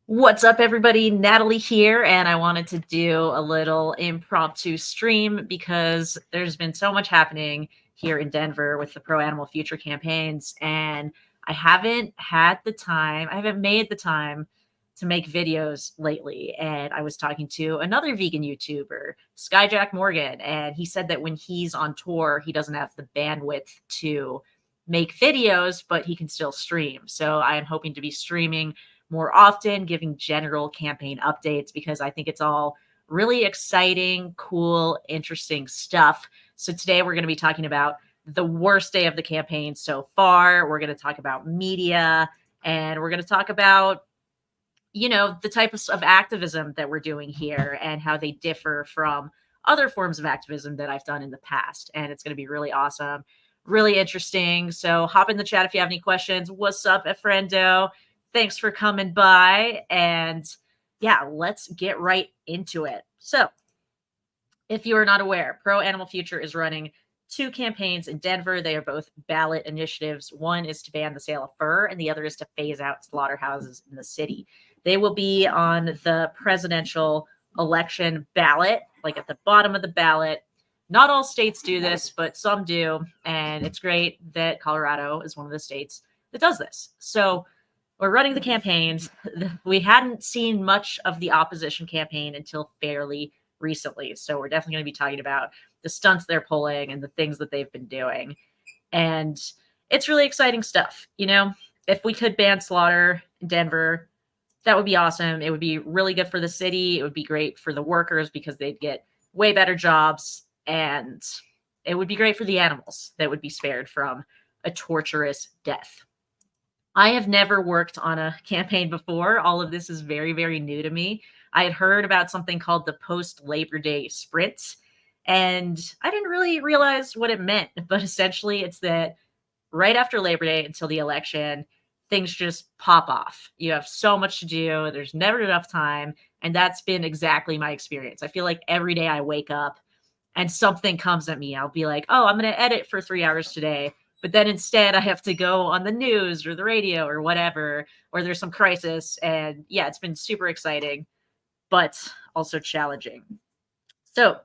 What's up, everybody? Natalie here, and I wanted to do a little impromptu stream because there's been so much happening here in Denver with the Pro Animal Future campaigns, and I haven't made the time to make videos lately. And I was talking to another vegan YouTuber, Skyjack Morgan, and he said that when he's on tour, he doesn't have the bandwidth to make videos, but he can still stream. So I am hoping to be streaming more often, giving general campaign updates because I think it's all really exciting, cool, interesting stuff. So today we're going to be talking about the worst day of the campaign so far. We're going to talk about media, and we're going to talk about the types of activism that we're doing here and how they differ from other forms of activism that I've done in the past. And it's going to be really awesome, really interesting. So hop in the chat if you have any questions. What's up, friendo? Thanks for coming by. And yeah, let's get right into it. So if you are not aware, Pro Animal Future is running two campaigns in Denver. They are both ballot initiatives. One is to ban the sale of fur, and the other is to phase out slaughterhouses in the city. They will be on the presidential election ballot, like at the bottom of the ballot. Not all states do this, but some do. And it's great that Colorado is one of the states that does this. So we're running the campaigns. We hadn't seen much of the opposition campaign until fairly recently. So we're definitely going to be talking about the stunts they're pulling and the things that they've been doing. And it's really exciting stuff. If we could ban slaughter in Denver, that would be awesome. It would be really good for the city. It would be great for the workers because they'd get way better jobs. And it would be great for the animals that would be spared from a torturous death. I have never worked on a campaign before. All of this is very, very new to me. I had heard about something called the post-Labor Day sprint, and I didn't really realize what it meant. But essentially, it's that right after Labor Day until the election, things just pop off. You have so much to do. There's never enough time. And that's been exactly my experience. I feel like every day I wake up and something comes at me. I'll be like, oh, I'm going to edit for 3 hours today. But then instead I have to go on the news or the radio or whatever, or there's some crisis. And yeah, it's been super exciting, but also challenging. So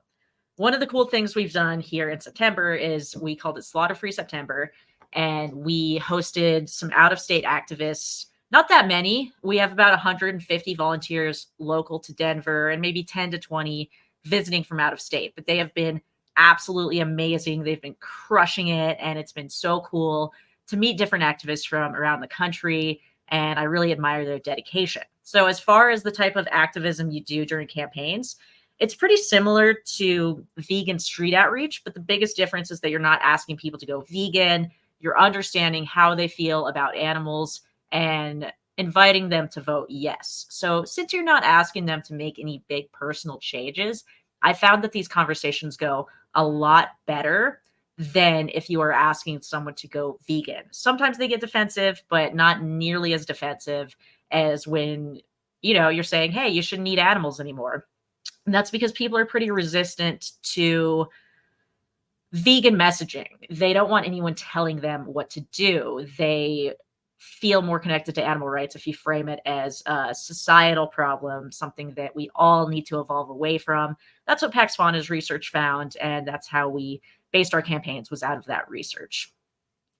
one of the cool things we've done here in September is we called it Slaughter Free September. And we hosted some out-of-state activists. Not that many. We have about 150 volunteers local to Denver and maybe 10 to 20 visiting from out of state. But they have been absolutely amazing. They've been crushing it. And it's been so cool to meet different activists from around the country. And I really admire their dedication. So as far as the type of activism you do during campaigns, it's pretty similar to vegan street outreach, but the biggest difference is that you're not asking people to go vegan. You're understanding how they feel about animals and inviting them to vote yes. So since you're not asking them to make any big personal changes, I found that these conversations go a lot better than if you are asking someone to go vegan. Sometimes they get defensive, but not nearly as defensive as when, you're saying, hey, you shouldn't eat animals anymore. And that's because people are pretty resistant to vegan messaging. They don't want anyone telling them what to do. They feel more connected to animal rights if you frame it as a societal problem, something that we all need to evolve away from. That's what Pax Fauna's research found, and that's how we based our campaigns, was out of that research.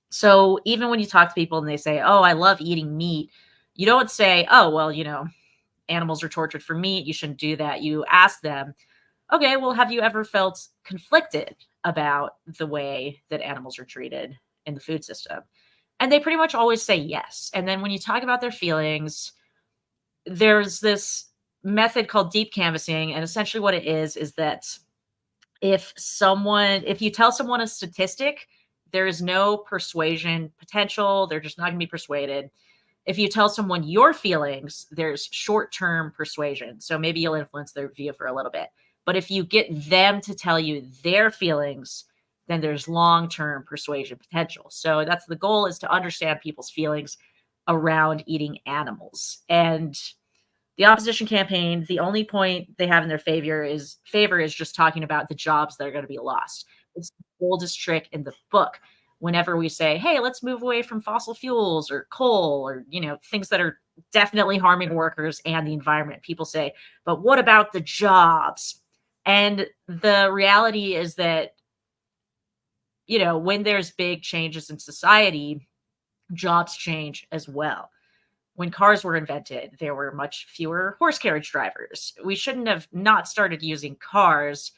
So even when you talk to people and they say, oh, I love eating meat, you don't say, oh, well, animals are tortured for meat, you shouldn't do that. You ask them, okay, well, have you ever felt conflicted about the way that animals are treated in the food system? And they pretty much always say yes. And then when you talk about their feelings, there's this method called deep canvassing. And essentially what it is that if you tell someone a statistic, there is no persuasion potential. They're just not going to be persuaded. If you tell someone your feelings, there's short-term persuasion. So maybe you'll influence their view for a little bit. But if you get them to tell you their feelings, then there's long-term persuasion potential. So that's the goal, is to understand people's feelings around eating animals. And the opposition campaign, the only point they have in their favor is just talking about the jobs that are going to be lost. It's the oldest trick in the book. whenever we say, hey, let's move away from fossil fuels or coal or, things that are definitely harming workers and the environment, people say, but what about the jobs? And the reality is that, when there's big changes in society, jobs change as well. When cars were invented, there were much fewer horse carriage drivers. We shouldn't have not started using cars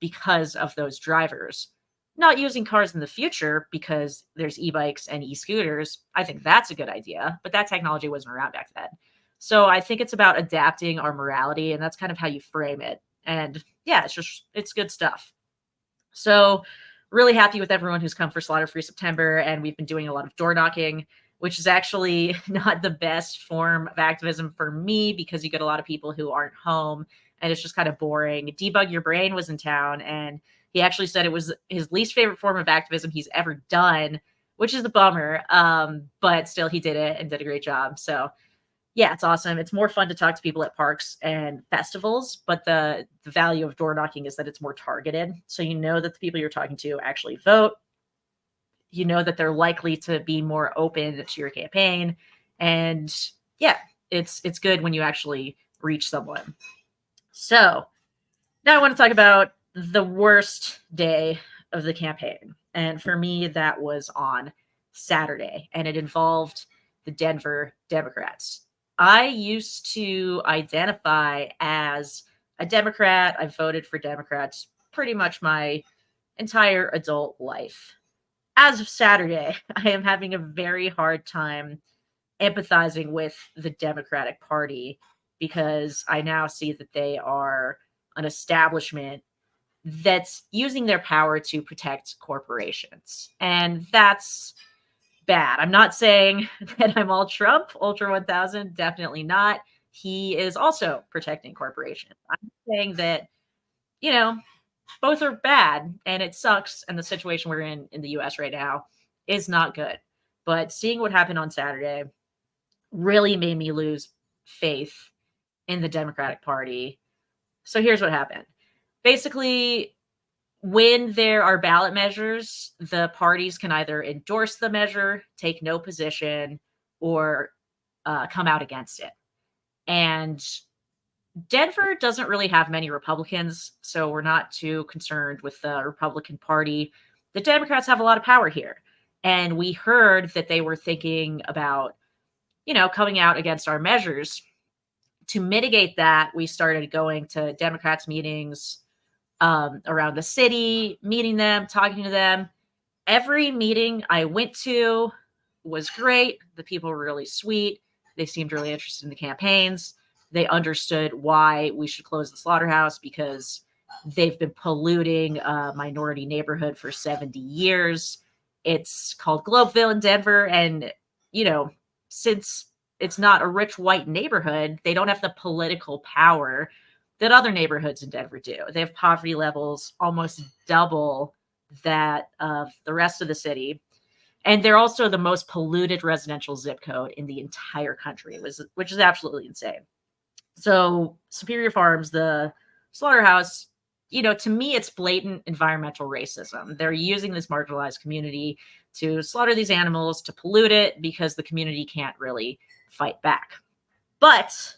because of those drivers. Not using cars in the future because there's e-bikes and e-scooters. I think that's a good idea, but that technology wasn't around back then. So I think it's about adapting our morality, and that's kind of how you frame it. And yeah, it's good stuff. So really happy with everyone who's come for Slaughter Free September, and we've been doing a lot of door knocking, which is actually not the best form of activism for me because you get a lot of people who aren't home and it's just kind of boring. Debug Your Brain was in town, and he actually said it was his least favorite form of activism he's ever done, which is a bummer. But still, he did it and did a great job. So yeah, it's awesome. It's more fun to talk to people at parks and festivals, but the value of door knocking is that it's more targeted. So you know that the people you're talking to actually vote. You know that they're likely to be more open to your campaign. And yeah, it's good when you actually reach someone. So now I want to talk about the worst day of the campaign. And for me, that was on Saturday, and it involved the Denver Democrats. I used to identify as a Democrat. I've voted for Democrats pretty much my entire adult life. As of Saturday, I am having a very hard time empathizing with the Democratic Party because I now see that they are an establishment that's using their power to protect corporations. And that's bad. I'm not saying that I'm all Trump, Ultra 1000, definitely not. He is also protecting corporations. I'm saying that, both are bad and it sucks. And the situation we're in the US right now is not good. But seeing what happened on Saturday really made me lose faith in the Democratic Party. So here's what happened. Basically, when there are ballot measures, the parties can either endorse the measure, take no position, or come out against it. And Denver doesn't really have many Republicans, so we're not too concerned with the Republican Party. The Democrats have a lot of power here. And we heard that they were thinking about, coming out against our measures. To mitigate that, we started going to Democrats meetings around the city, meeting them, talking to them. Every meeting I went to was great. The people were really sweet. They seemed really interested in the campaigns. They understood why we should close the slaughterhouse because they've been polluting a minority neighborhood for 70 years. It's called Globeville in Denver. And, since it's not a rich white neighborhood, they don't have the political power that other neighborhoods in Denver do. They have poverty levels almost double that of the rest of the city. And they're also the most polluted residential zip code in the entire country, which is absolutely insane. So Superior Farms, the slaughterhouse, to me, it's blatant environmental racism. They're using this marginalized community to slaughter these animals, to pollute it because the community can't really fight back. But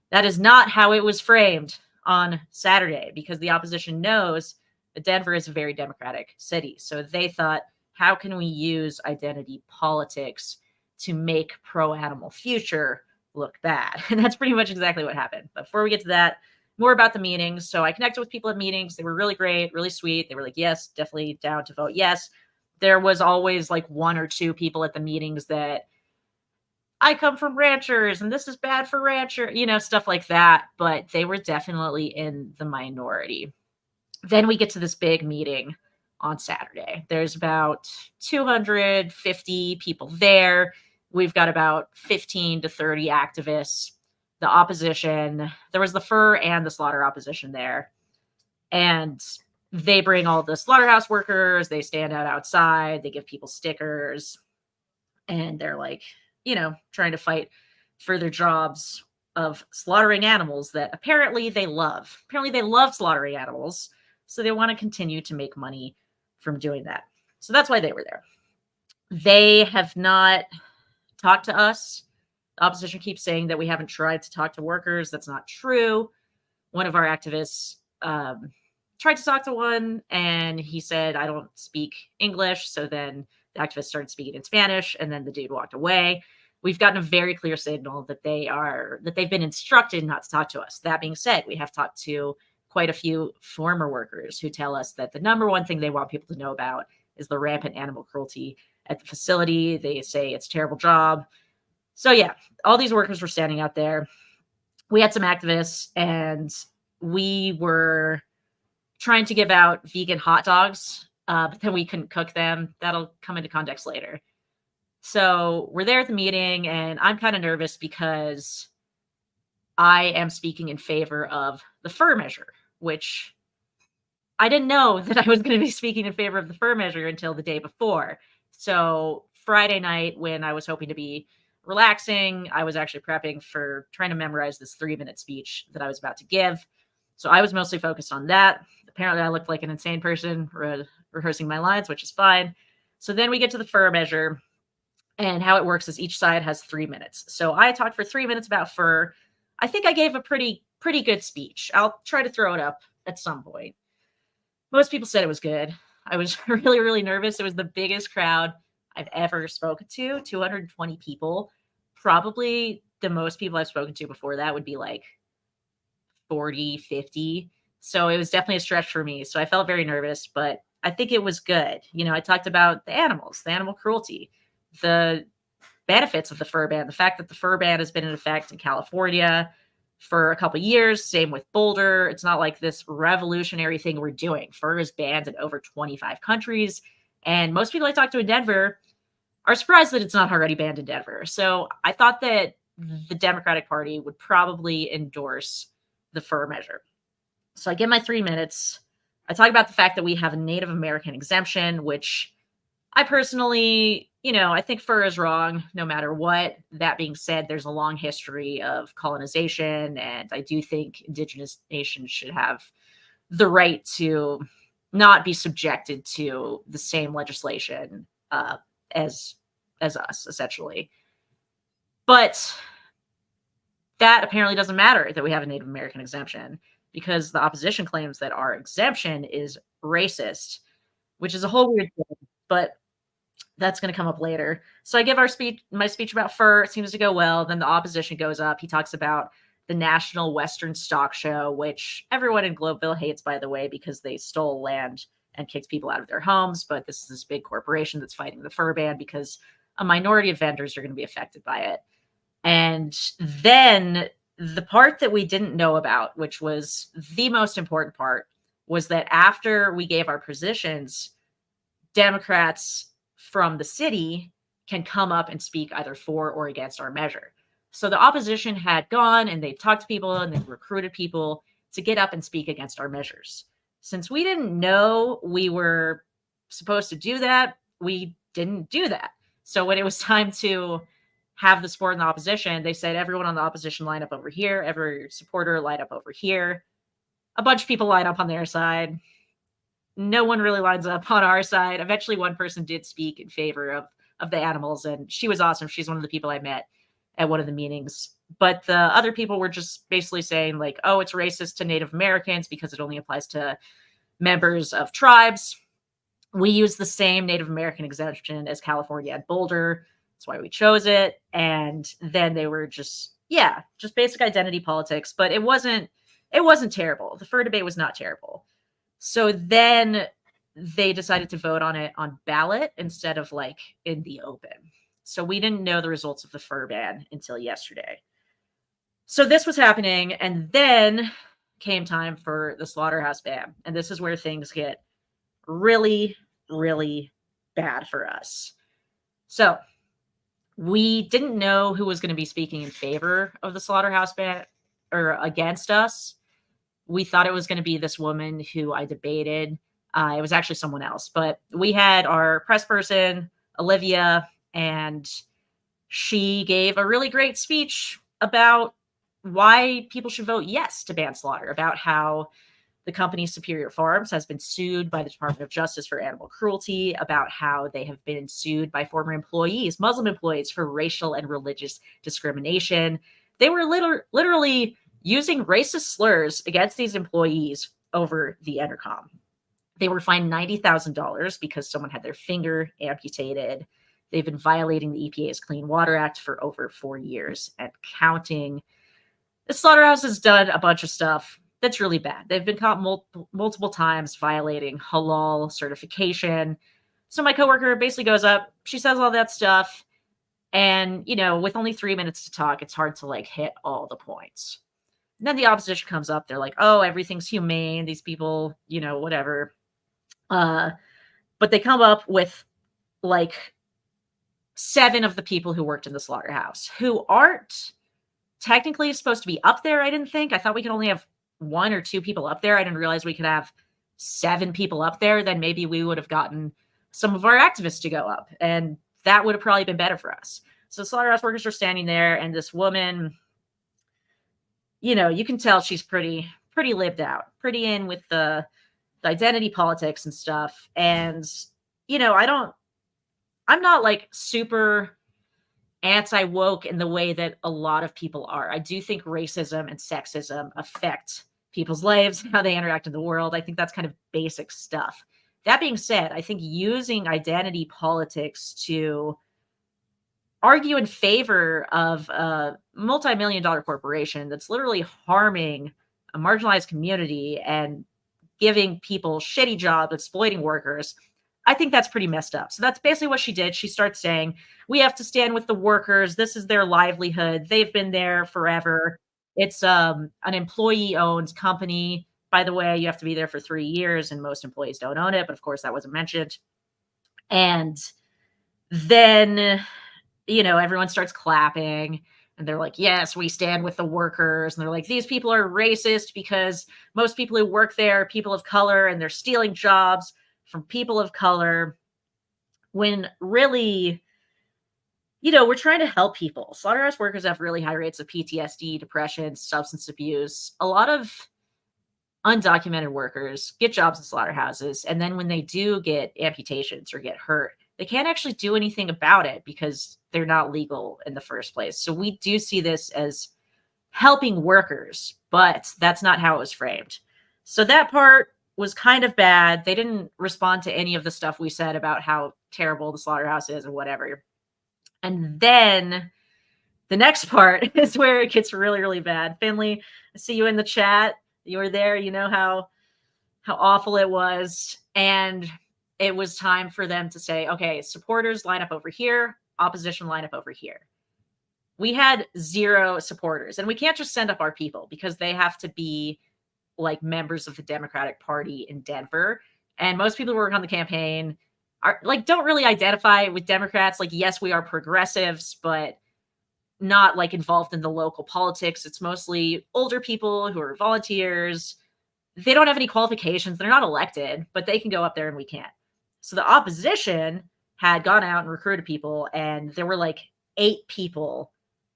that is not how it was framed on Saturday because the opposition knows that Denver is a very democratic city. So they thought, how can we use identity politics to make pro-animal future look bad? And that's pretty much exactly what happened. But before we get to that, more about the meetings. So I connected with people at meetings. They were really great, really sweet. They were like, yes, definitely down to vote yes. There was always like one or two people at the meetings that I come from ranchers and this is bad for rancher, stuff like that. But they were definitely in the minority. Then we get to this big meeting on Saturday. There's about 250 people there. We've got about 15 to 30 activists. The opposition, there was the fur and the slaughter opposition there. And they bring all the slaughterhouse workers. They stand out outside. They give people stickers. And they're like, trying to fight for their jobs of slaughtering animals that apparently they love. Apparently they love slaughtering animals. So they want to continue to make money from doing that. So that's why they were there. They have not talked to us. The opposition keeps saying that we haven't tried to talk to workers. That's not true. One of our activists tried to talk to one, and he said, I don't speak English. So then the activist started speaking in Spanish, and then the dude walked away. We've gotten a very clear signal that they've been instructed not to talk to us. That being said, we have talked to quite a few former workers who tell us that the number one thing they want people to know about is the rampant animal cruelty at the facility. They say it's a terrible job. So yeah, all these workers were standing out there. We had some activists, and we were trying to give out vegan hot dogs, but then we couldn't cook them. That'll come into context later. So we're there at the meeting, and I'm kind of nervous because I am speaking in favor of the fur measure, which I didn't know that I was going to be speaking in favor of the fur measure until the day before. So Friday night, when I was hoping to be relaxing, I was actually prepping for trying to memorize this 3-minute speech that I was about to give. So I was mostly focused on that. Apparently, I looked like an insane person rehearsing my lines, which is fine. So then we get to the fur measure, and how it works is each side has 3 minutes. So I talked for 3 minutes about fur. I think I gave a pretty good speech. I'll try to throw it up at some point. Most people said it was good. I was really, really nervous. It was the biggest crowd I've ever spoken to, 220 people. Probably the most people I've spoken to before that would be like 40, 50. So it was definitely a stretch for me. So I felt very nervous, but I think it was good. You know, I talked about the animals, the animal cruelty, the benefits of the fur ban, the fact that the fur ban has been in effect in California for a couple of years, same with Boulder. It's not like this revolutionary thing we're doing. Fur is banned in over 25 countries. And most people I talk to in Denver are surprised that it's not already banned in Denver. So I thought that the Democratic Party would probably endorse the fur measure. So I give my 3 minutes. I talk about the fact that we have a Native American exemption, which I personally, I think fur is wrong no matter what. That being said, there's a long history of colonization, and I do think indigenous nations should have the right to not be subjected to the same legislation as us, essentially. But that apparently doesn't matter that we have a Native American exemption, because the opposition claims that our exemption is racist, which is a whole weird thing, but that's going to come up later. So I give my speech about fur. It seems to go well. Then the opposition goes up. He talks about the National Western Stock Show, which everyone in Globeville hates, by the way, because they stole land and kicked people out of their homes. But this is this big corporation that's fighting the fur ban because a minority of vendors are going to be affected by it. And then the part that we didn't know about, which was the most important part, was that after we gave our positions, Democrats from the city can come up and speak either for or against our measure. So the opposition had gone and they talked to people and they recruited people to get up and speak against our measures. Since we didn't know we were supposed to do that, we didn't do that. So when it was time to have the support in the opposition, they said, everyone on the opposition line up over here, every supporter line up over here. A bunch of people line up on their side. No one really lines up on our side. Eventually, one person did speak in favor of the animals, and she was awesome. She's one of the people I met at one of the meetings. But the other people were just basically saying, like, oh, it's racist to Native Americans because it only applies to members of tribes. We use the same Native American exemption as California and Boulder. That's why we chose it. And then they were just basic identity politics. But it wasn't terrible. The fur debate was not terrible. So then they decided to vote on it on ballot instead of like in the open. So we didn't know the results of the fur ban until yesterday. So this was happening. And then came time for the slaughterhouse ban. And this is where things get really, really bad for us. So we didn't know who was going to be speaking in favor of the slaughterhouse ban or against us. We thought it was going to be this woman who I debated. It was actually someone else, but we had our press person, Olivia, and she gave a really great speech about why people should vote yes to ban slaughter, about how The company Superior Farms has been sued by the Department of Justice for animal cruelty about how they have been sued by former employees, Muslim employees, for racial and religious discrimination. They were literally using racist slurs against these employees over the intercom. They were fined $90,000 because someone had their finger amputated. They've been violating the EPA's Clean Water Act for over 4 years and counting. The slaughterhouse has done a bunch of stuff that's really bad. They've been caught multiple times violating halal certification. So my coworker basically goes up, she says all that stuff, and, with only 3 minutes to talk, it's hard to, hit all the points. And then the opposition comes up. They're like, oh, everything's humane. These people, whatever. But they come up with, 7 of the people who worked in the slaughterhouse who aren't technically supposed to be up there, I didn't think. I thought we could only have 1 or 2 people up there. I didn't realize we could have 7 people up there. Then maybe we would have gotten some of our activists to go up, and that would have probably been better for us. So slaughterhouse workers are standing there, and this woman, you can tell she's pretty lived out, pretty in with the identity politics and stuff. And, I'm not super anti-woke in the way that a lot of people are. I do think racism and sexism affect people's lives, how they interact in the world. I think that's kind of basic stuff. That being said, I think using identity politics to argue in favor of a multi-million-dollar corporation that's literally harming a marginalized community and giving people shitty jobs, exploiting workers, I think that's pretty messed up. So that's basically what she did. She starts saying, we have to stand with the workers. This is their livelihood. They've been there forever. It's an employee-owned company. By the way, you have to be there for 3 years, and most employees don't own it. But of course, that wasn't mentioned. And then, everyone starts clapping. And they're like, yes, we stand with the workers. And they're like, these people are racist because most people who work there are people of color, and they're stealing jobs from people of color, when really, we're trying to help people. Slaughterhouse workers have really high rates of PTSD, depression, substance abuse. A lot of undocumented workers get jobs in slaughterhouses, and then when they do get amputations or get hurt, they can't actually do anything about it because they're not legal in the first place. So we do see this as helping workers, but that's not how it was framed. So that part was kind of bad. They didn't respond to any of the stuff we said about how terrible the slaughterhouse is or whatever. And then the next part is where it gets really, really bad. Finley, I see you in the chat. You were there. You know how awful it was. And it was time for them to say, okay, supporters line up over here, opposition line up over here. We had 0 supporters, and we can't just send up our people because they have to be members of the Democratic Party in Denver. And most people who work on the campaign are don't really identify with Democrats. Yes, we are progressives, but not involved in the local politics. It's mostly older people who are volunteers. They don't have any qualifications. They're not elected, but they can go up there and we can't. So the opposition had gone out and recruited people, and there were 8 people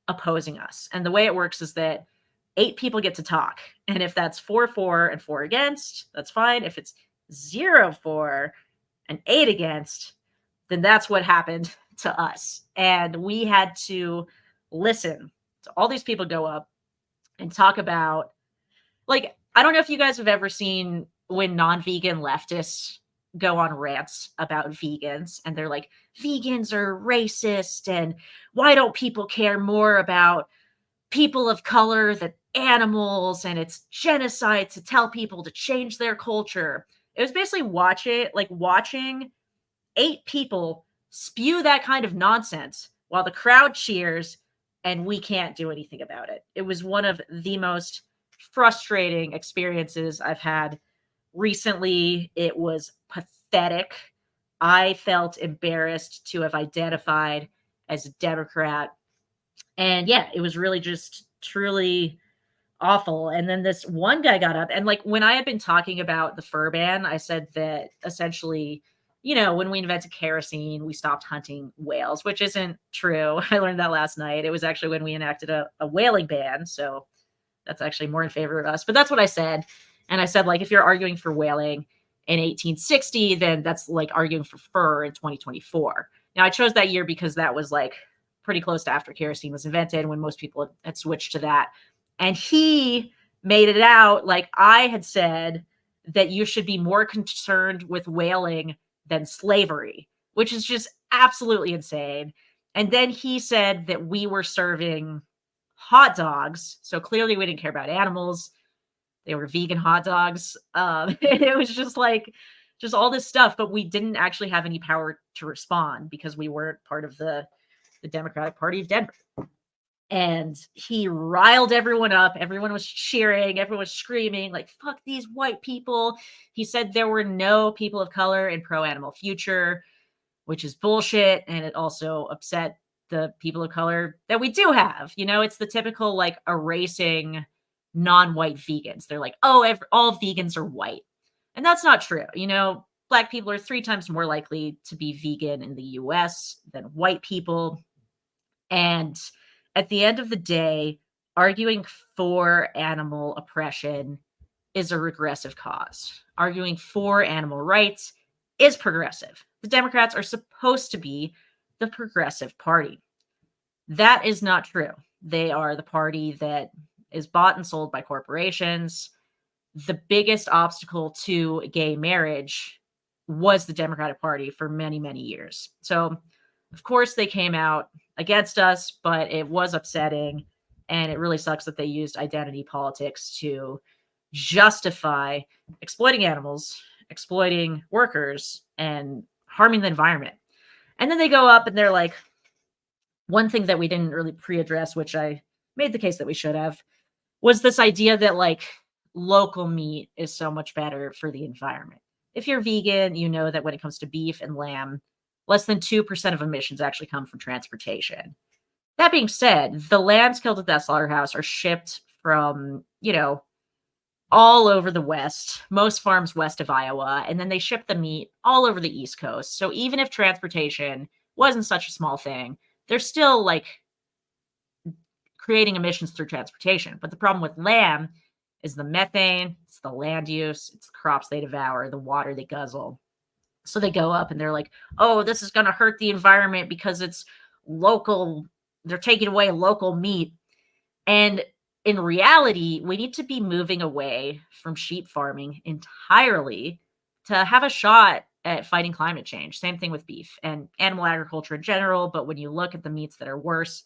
opposing us. And the way it works is that 8 people get to talk. And if that's 4 for and 4 against, that's fine. If it's 0 for and 8 against, then that's what happened to us. And we had to listen to all these people go up and talk about, I don't know if you guys have ever seen when non-vegan leftists go on rants about vegans, and they're like, vegans are racist, and why don't people care more about people of color than animals, and it's genocide to tell people to change their culture. It was basically watching 8 people spew that kind of nonsense while the crowd cheers and we can't do anything about it. It was one of the most frustrating experiences I've had recently. It was pathetic. I felt embarrassed to have identified as a Democrat. And yeah, it was really just truly awful. And then this one guy got up, and when I had been talking about the fur ban, I said that essentially, when we invented kerosene, we stopped hunting whales, which isn't true. I learned that last night. It was actually when we enacted a whaling ban. So that's actually more in favor of us. But that's what I said. And I said, like, if you're arguing for whaling in 1860, then that's like arguing for fur in 2024. Now, I chose that year because that was like pretty close to after kerosene was invented, when most people had switched to that. And he made it out like I had said that you should be more concerned with whaling than slavery, which is just absolutely insane. And then he said that we were serving hot dogs. So clearly we didn't care about animals. They were vegan hot dogs. It was just like, just all this stuff, but we didn't actually have any power to respond because we weren't part of the Democratic Party of Denver. And he riled everyone up. Everyone was cheering. Everyone was screaming, like, fuck these white people. He said there were no people of color in pro-animal future, which is bullshit. And it also upset the people of color that we do have. You know, it's the typical, like, erasing non-white vegans. They're like, oh, all vegans are white. And that's not true. You know, Black people are 3 times more likely to be vegan in the US than white people. And at the end of the day, arguing for animal oppression is a regressive cause. Arguing for animal rights is progressive. The Democrats are supposed to be the progressive party. That is not true. They are the party that is bought and sold by corporations. The biggest obstacle to gay marriage was the Democratic Party for many, many years. So, of course, they came out against us, but it was upsetting. And it really sucks that they used identity politics to justify exploiting animals, exploiting workers, and harming the environment. And then they go up and they're like, one thing that we didn't really pre-address, which I made the case that we should have, was this idea that like local meat is so much better for the environment. If you're vegan, you know that when it comes to beef and lamb, less than 2% of emissions actually come from transportation. That being said, the lambs killed at that slaughterhouse are shipped from, you know, all over the West, most farms west of Iowa, and then they ship the meat all over the East Coast. So even if transportation wasn't such a small thing, they're still like creating emissions through transportation. But the problem with lamb is the methane, it's the land use, it's the crops they devour, the water they guzzle. So they go up and they're like, oh, this is going to hurt the environment because it's local. They're taking away local meat. And in reality, we need to be moving away from sheep farming entirely to have a shot at fighting climate change. Same thing with beef and animal agriculture in general. But when you look at the meats that are worse,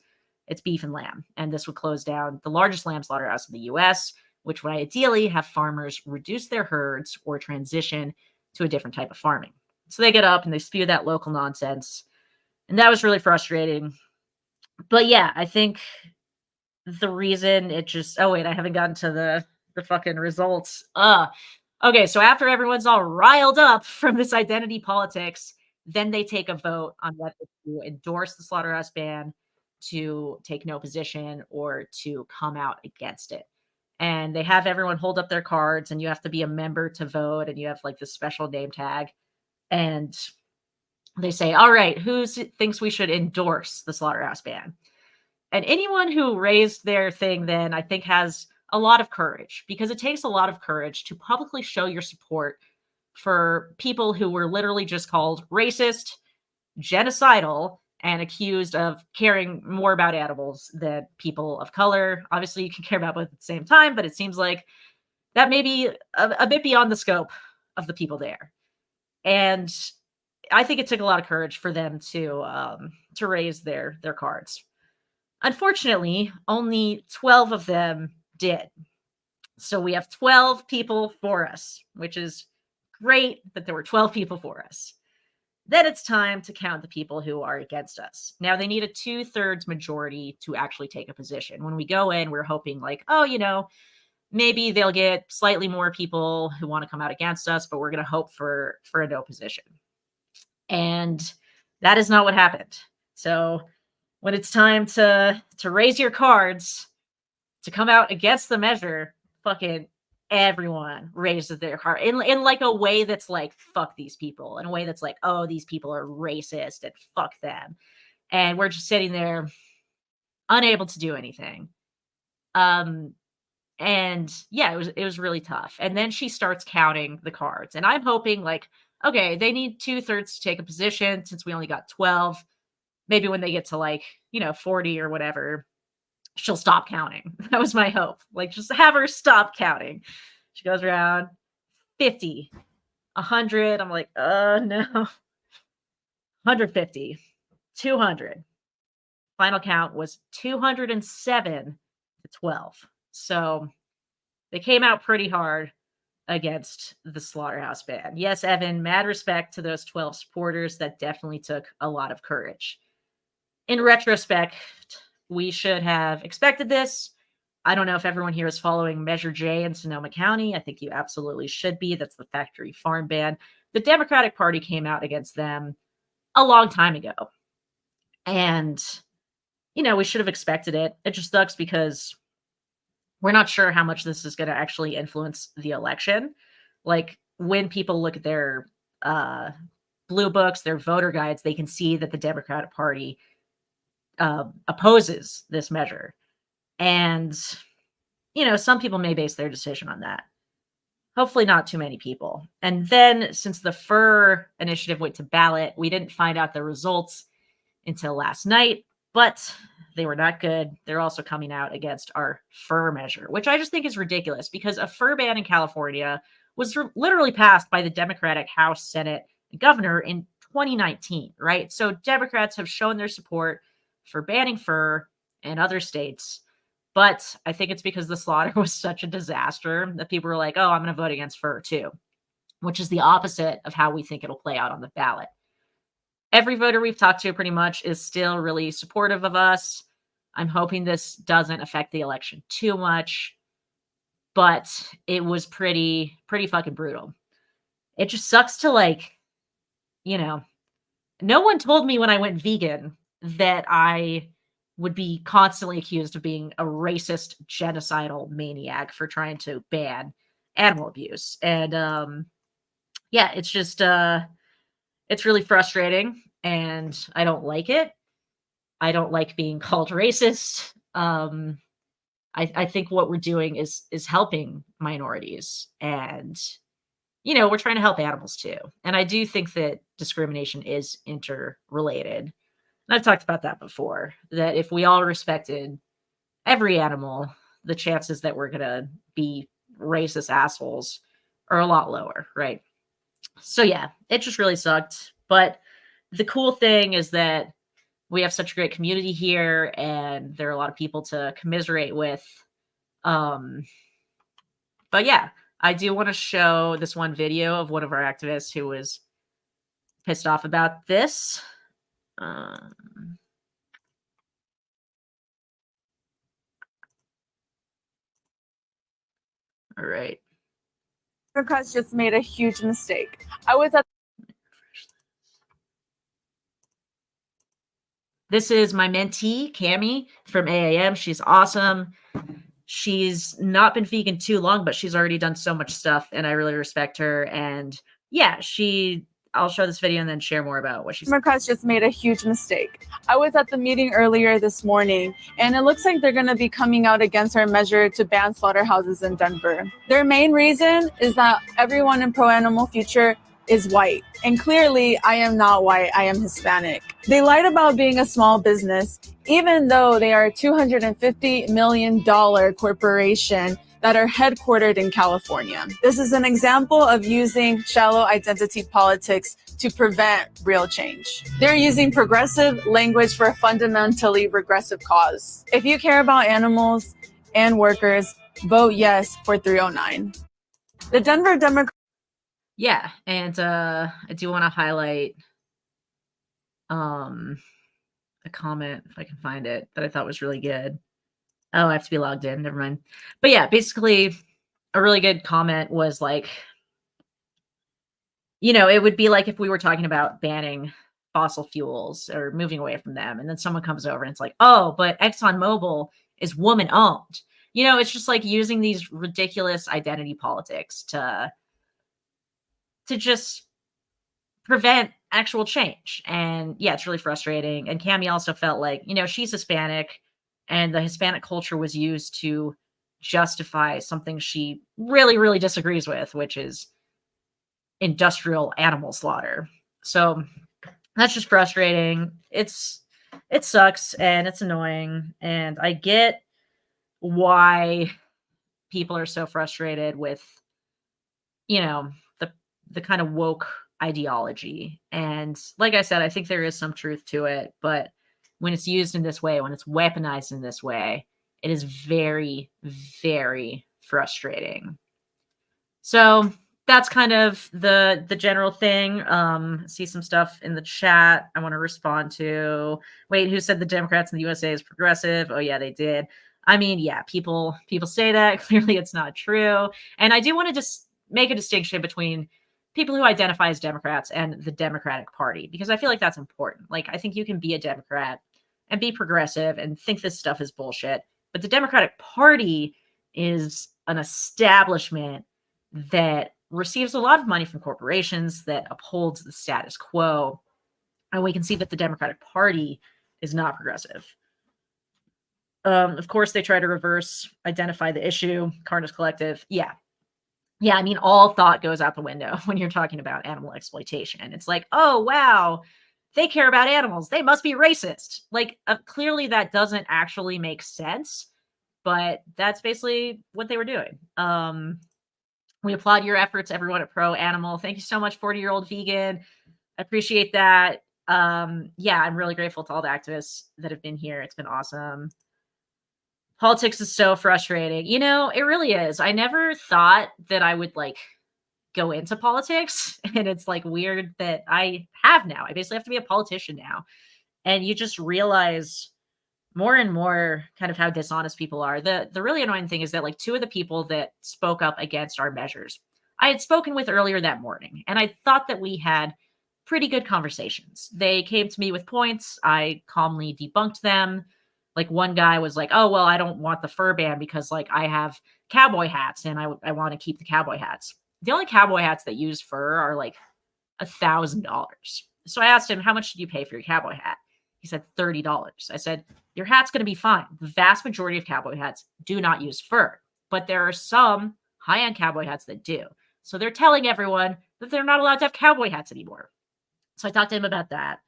it's beef and lamb. And this would close down the largest lamb slaughterhouse in the US, which would ideally have farmers reduce their herds or transition to a different type of farming. So they get up and they spew that local nonsense. And that was really frustrating. But yeah, I think the reason it just, oh wait, I haven't gotten to the fucking results. Okay, so after everyone's all riled up from this identity politics, then they take a vote on whether to endorse the slaughterhouse ban, to take no position, or to come out against it. And they have everyone hold up their cards, and you have to be a member to vote, and you have like this special name tag. And they say, all right, who thinks we should endorse the slaughterhouse ban? And anyone who raised their thing then, I think, has a lot of courage, because it takes a lot of courage to publicly show your support for people who were literally just called racist, genocidal, and accused of caring more about animals than people of color. Obviously, you can care about both at the same time, but it seems like that may be a bit beyond the scope of the people there. And I think it took a lot of courage for them to raise their cards. Unfortunately, only 12 of them did. So we have 12 people for us, which is great that there were 12 people for us. Then it's time to count the people who are against us. Now, they need a 2/3 majority to actually take a position. When we go in, we're hoping like, oh, you know, maybe they'll get slightly more people who want to come out against us, but we're going to hope for a no position. And that is not what happened. So when it's time to raise your cards to come out against the measure, fucking everyone raises their card in like a way that's like, fuck these people, in a way that's like, oh, these people are racist and fuck them. And we're just sitting there unable to do anything. And And yeah, it was really tough. And then she starts counting the cards. And I'm hoping like, okay, they need 2/3 to take a position since we only got 12. Maybe when they get to like, 40 or whatever, she'll stop counting. That was my hope. Like just have her stop counting. She goes around 50, 100. I'm like, no. 150, 200. Final count was 207 to 12. So they came out pretty hard against the slaughterhouse ban. Yes, Evan, mad respect to those 12 supporters. That definitely took a lot of courage. In retrospect, we should have expected this. I don't know if everyone here is following Measure J in Sonoma County. I think you absolutely should be. That's the factory farm ban. The Democratic Party came out against them a long time ago. And, we should have expected it. It just sucks because we're not sure how much this is going to actually influence the election. Like when people look at their blue books, their voter guides, they can see that the Democratic Party opposes this measure. And, some people may base their decision on that. Hopefully not too many people. And then since the fur initiative went to ballot, we didn't find out the results until last night, but they were not good. They're also coming out against our fur measure, which I just think is ridiculous because a fur ban in California was literally passed by the Democratic House, Senate, and governor in 2019, right? So Democrats have shown their support for banning fur in other states. But I think it's because the slaughter was such a disaster that people were like, oh, I'm going to vote against fur too, which is the opposite of how we think it'll play out on the ballot. Every voter we've talked to pretty much is still really supportive of us. I'm hoping this doesn't affect the election too much, but it was pretty fucking brutal. It just sucks to no one told me when I went vegan that I would be constantly accused of being a racist, genocidal maniac for trying to ban animal abuse. And yeah, it's just it's really frustrating and I don't like it. I don't like being called racist. I think what we're doing is helping minorities and we're trying to help animals too. And I do think that discrimination is interrelated. And I've talked about that before, that if we all respected every animal, the chances that we're going to be racist assholes are a lot lower, right? So yeah, it just really sucked. But the cool thing is that we have such a great community here and there are a lot of people to commiserate with. But yeah, I do want to show this one video of one of our activists who was pissed off about this. All right. Democrats just made a huge mistake. I was at This is my mentee, Cami, from AAM. She's awesome. She's not been vegan too long, but she's already done so much stuff, and I really respect her. And yeah, I'll show this video and then share more about what she's. Democrats just made a huge mistake. I was at the meeting earlier this morning, and it looks like they're going to be coming out against our measure to ban slaughterhouses in Denver. Their main reason is that everyone in Pro Animal Future is white. And clearly, I am not white, I am Hispanic. They lied about being a small business, even though they are a $250 million corporation that are headquartered in California. This is an example of using shallow identity politics to prevent real change. They're using progressive language for a fundamentally regressive cause. If you care about animals and workers, vote yes for 309. The Denver Democrats. Yeah, and I do want to highlight a comment, if I can find it, that I thought was really good. Oh, I have to be logged in. Never mind. But yeah, basically, a really good comment was like, it would be like if we were talking about banning fossil fuels or moving away from them, and then someone comes over and it's like, oh, but ExxonMobil is woman owned. It's just like using these ridiculous identity politics to just prevent actual change. And yeah, it's really frustrating. And Cami also felt like, she's Hispanic and the Hispanic culture was used to justify something she really, really disagrees with, which is industrial animal slaughter. So that's just frustrating. It sucks and it's annoying. And I get why people are so frustrated with, you know, the kind of woke ideology. And like I said, I think there is some truth to it, but when it's used in this way, when it's weaponized in this way, it is very, very frustrating. So that's kind of the general thing. See some stuff in the chat I want to respond to. Wait, who said the Democrats in the USA is progressive? Oh yeah, they did. I mean, yeah, people say that. Clearly it's not true. And I do want to just make a distinction between people who identify as Democrats and the Democratic Party, because I feel like that's important. Like, I think you can be a Democrat and be progressive and think this stuff is bullshit, but the Democratic Party is an establishment that receives a lot of money from corporations, that upholds the status quo. And we can see that the Democratic Party is not progressive. Of course, they try to reverse identify the issue. Carnage Collective. Yeah. I mean, all thought goes out the window when you're talking about animal exploitation. It's like, oh, wow, they care about animals. They must be racist. Like, clearly that doesn't actually make sense, but that's basically what they were doing. We applaud your efforts, everyone at Pro Animal. Thank you so much, 40-year-old vegan. I appreciate that. Yeah, I'm really grateful to all the activists that have been here. It's been awesome. Politics is so frustrating. You know, it really is. I never thought that I would like go into politics, and it's like weird that I have now. I basically have to be a politician now. And you just realize more and more kind of how dishonest people are. The really annoying thing is that like two of the people that spoke up against our measures, I had spoken with earlier that morning, and I thought that we had pretty good conversations. They came to me with points. I calmly debunked them. Like, one guy was like, oh, well, I don't want the fur ban because like I have cowboy hats and I want to keep the cowboy hats. The only cowboy hats that use fur are like $1,000. So I asked him, how much did you pay for your cowboy hat? He said $30. I said, your hat's going to be fine. The vast majority of cowboy hats do not use fur, but there are some high-end cowboy hats that do. So they're telling everyone that they're not allowed to have cowboy hats anymore. So I talked to him about that.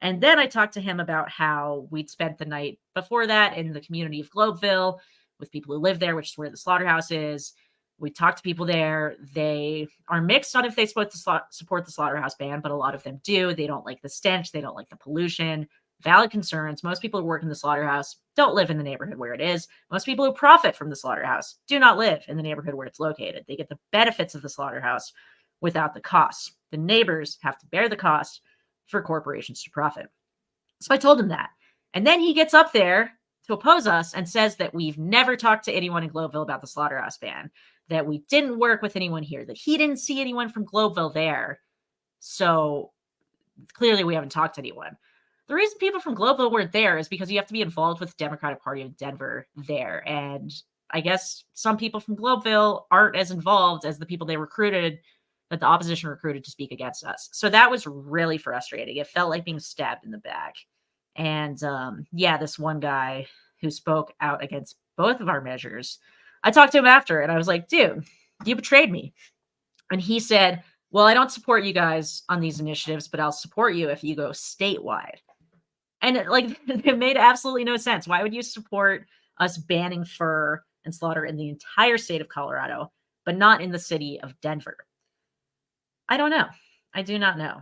And then I talked to him about how we'd spent the night before that in the community of Globeville with people who live there, which is where the slaughterhouse is. We talked to people there. They are mixed on if they support the slaughterhouse ban, but a lot of them do. They don't like the stench. They don't like the pollution. Valid concerns. Most people who work in the slaughterhouse don't live in the neighborhood where it is. Most people who profit from the slaughterhouse do not live in the neighborhood where it's located. They get the benefits of the slaughterhouse without the costs. The neighbors have to bear the cost for corporations to profit. So I told him that. And then he gets up there to oppose us and says that we've never talked to anyone in Globeville about the slaughterhouse ban, that we didn't work with anyone here, that he didn't see anyone from Globeville there. So clearly we haven't talked to anyone. The reason people from Globeville weren't there is because you have to be involved with the Democratic Party of Denver there. And I guess some people from Globeville aren't as involved as the people they recruited, that the opposition recruited to speak against us. So that was really frustrating. It felt like being stabbed in the back. And yeah, this one guy who spoke out against both of our measures, I talked to him after and I was like, dude, you betrayed me. And he said, well, I don't support you guys on these initiatives, but I'll support you if you go statewide. And it made absolutely no sense. Why would you support us banning fur and slaughter in the entire state of Colorado, but not in the city of Denver? I don't know. I do not know.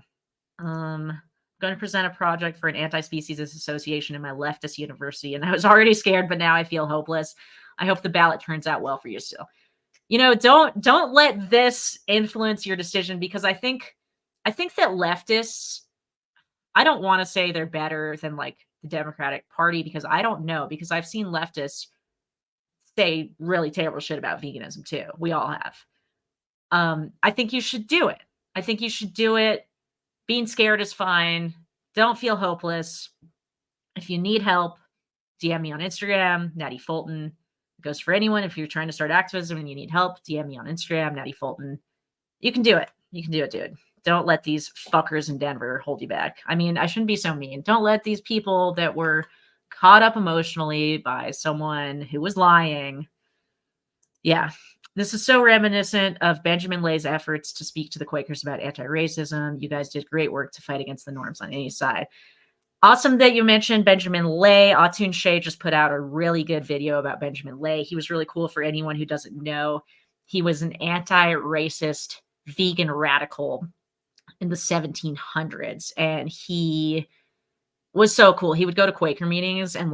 I'm going to present a project for an anti-species association in my leftist university, and I was already scared, but now I feel hopeless. I hope the ballot turns out well for you still. You know, don't let this influence your decision, because I think that leftists, I don't want to say they're better than like the Democratic Party, because I don't know, because I've seen leftists say really terrible shit about veganism too. We all have. I think you should do it. I think you should do it. Being scared is fine. Don't feel hopeless. If you need help, DM me on Instagram, Natty Fulton. It goes for anyone. If you're trying to start activism and you need help, DM me on Instagram, Natty Fulton. You can do it. You can do it, dude. Don't let these fuckers in Denver hold you back. I mean, I shouldn't be so mean. Don't let these people that were caught up emotionally by someone who was lying, Yeah. This is so reminiscent of Benjamin Lay's efforts to speak to the Quakers about anti-racism. You guys did great work to fight against the norms on any side. Awesome that you mentioned Benjamin Lay. Atun Shea just put out a really good video about Benjamin Lay. He was really cool. For anyone who doesn't know, he was an anti-racist vegan radical in the 1700s, and he was so cool. He would go to Quaker meetings and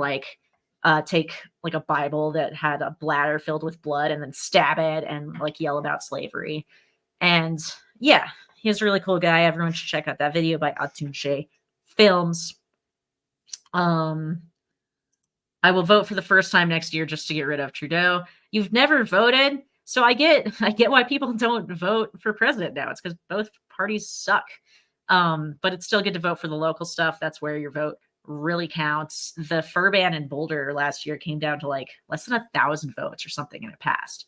take like a Bible that had a bladder filled with blood and then stab it and like yell about slavery. And yeah, he's a really cool guy. Everyone should check out that video by Atun Shea Films. I will vote for the first time next year just to get rid of Trudeau. You've never voted, so I get why people don't vote for president now. It's because both parties suck. But it's still good to vote for the local stuff. That's where your vote really counts. The fur ban in Boulder last year came down to like less than 1,000 votes or something, and it passed.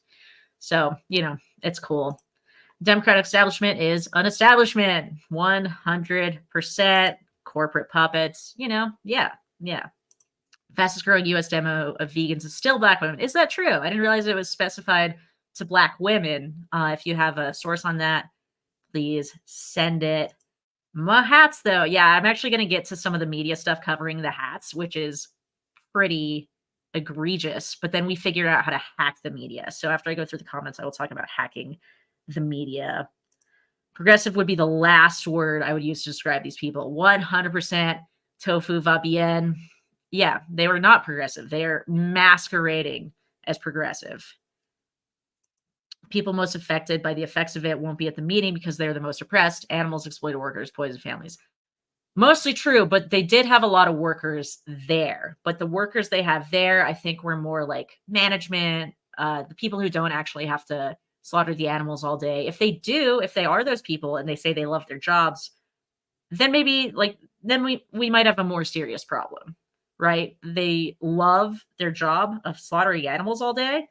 So, it's cool. Democratic establishment is an establishment. 100% corporate puppets. Yeah. Fastest growing U.S. demo of vegans is still Black women. Is that true? I didn't realize it was specified to Black women. If you have a source on that, please send it. My hats, though. Yeah, I'm actually going to get to some of the media stuff covering the hats, which is pretty egregious. But then we figured out how to hack the media. So after I go through the comments, I will talk about hacking the media. Progressive would be the last word I would use to describe these people. 100% tofu va bien. Yeah, they were not progressive. They are masquerading as progressive. People most affected by the effects of it won't be at the meeting because they're the most oppressed. Animals, exploited workers, poison families. Mostly true, but they did have a lot of workers there. But the workers they have there, I think, were more like management, the people who don't actually have to slaughter the animals all day. If they are those people and they say they love their jobs, then maybe we might have a more serious problem, right? They love their job of slaughtering animals all day.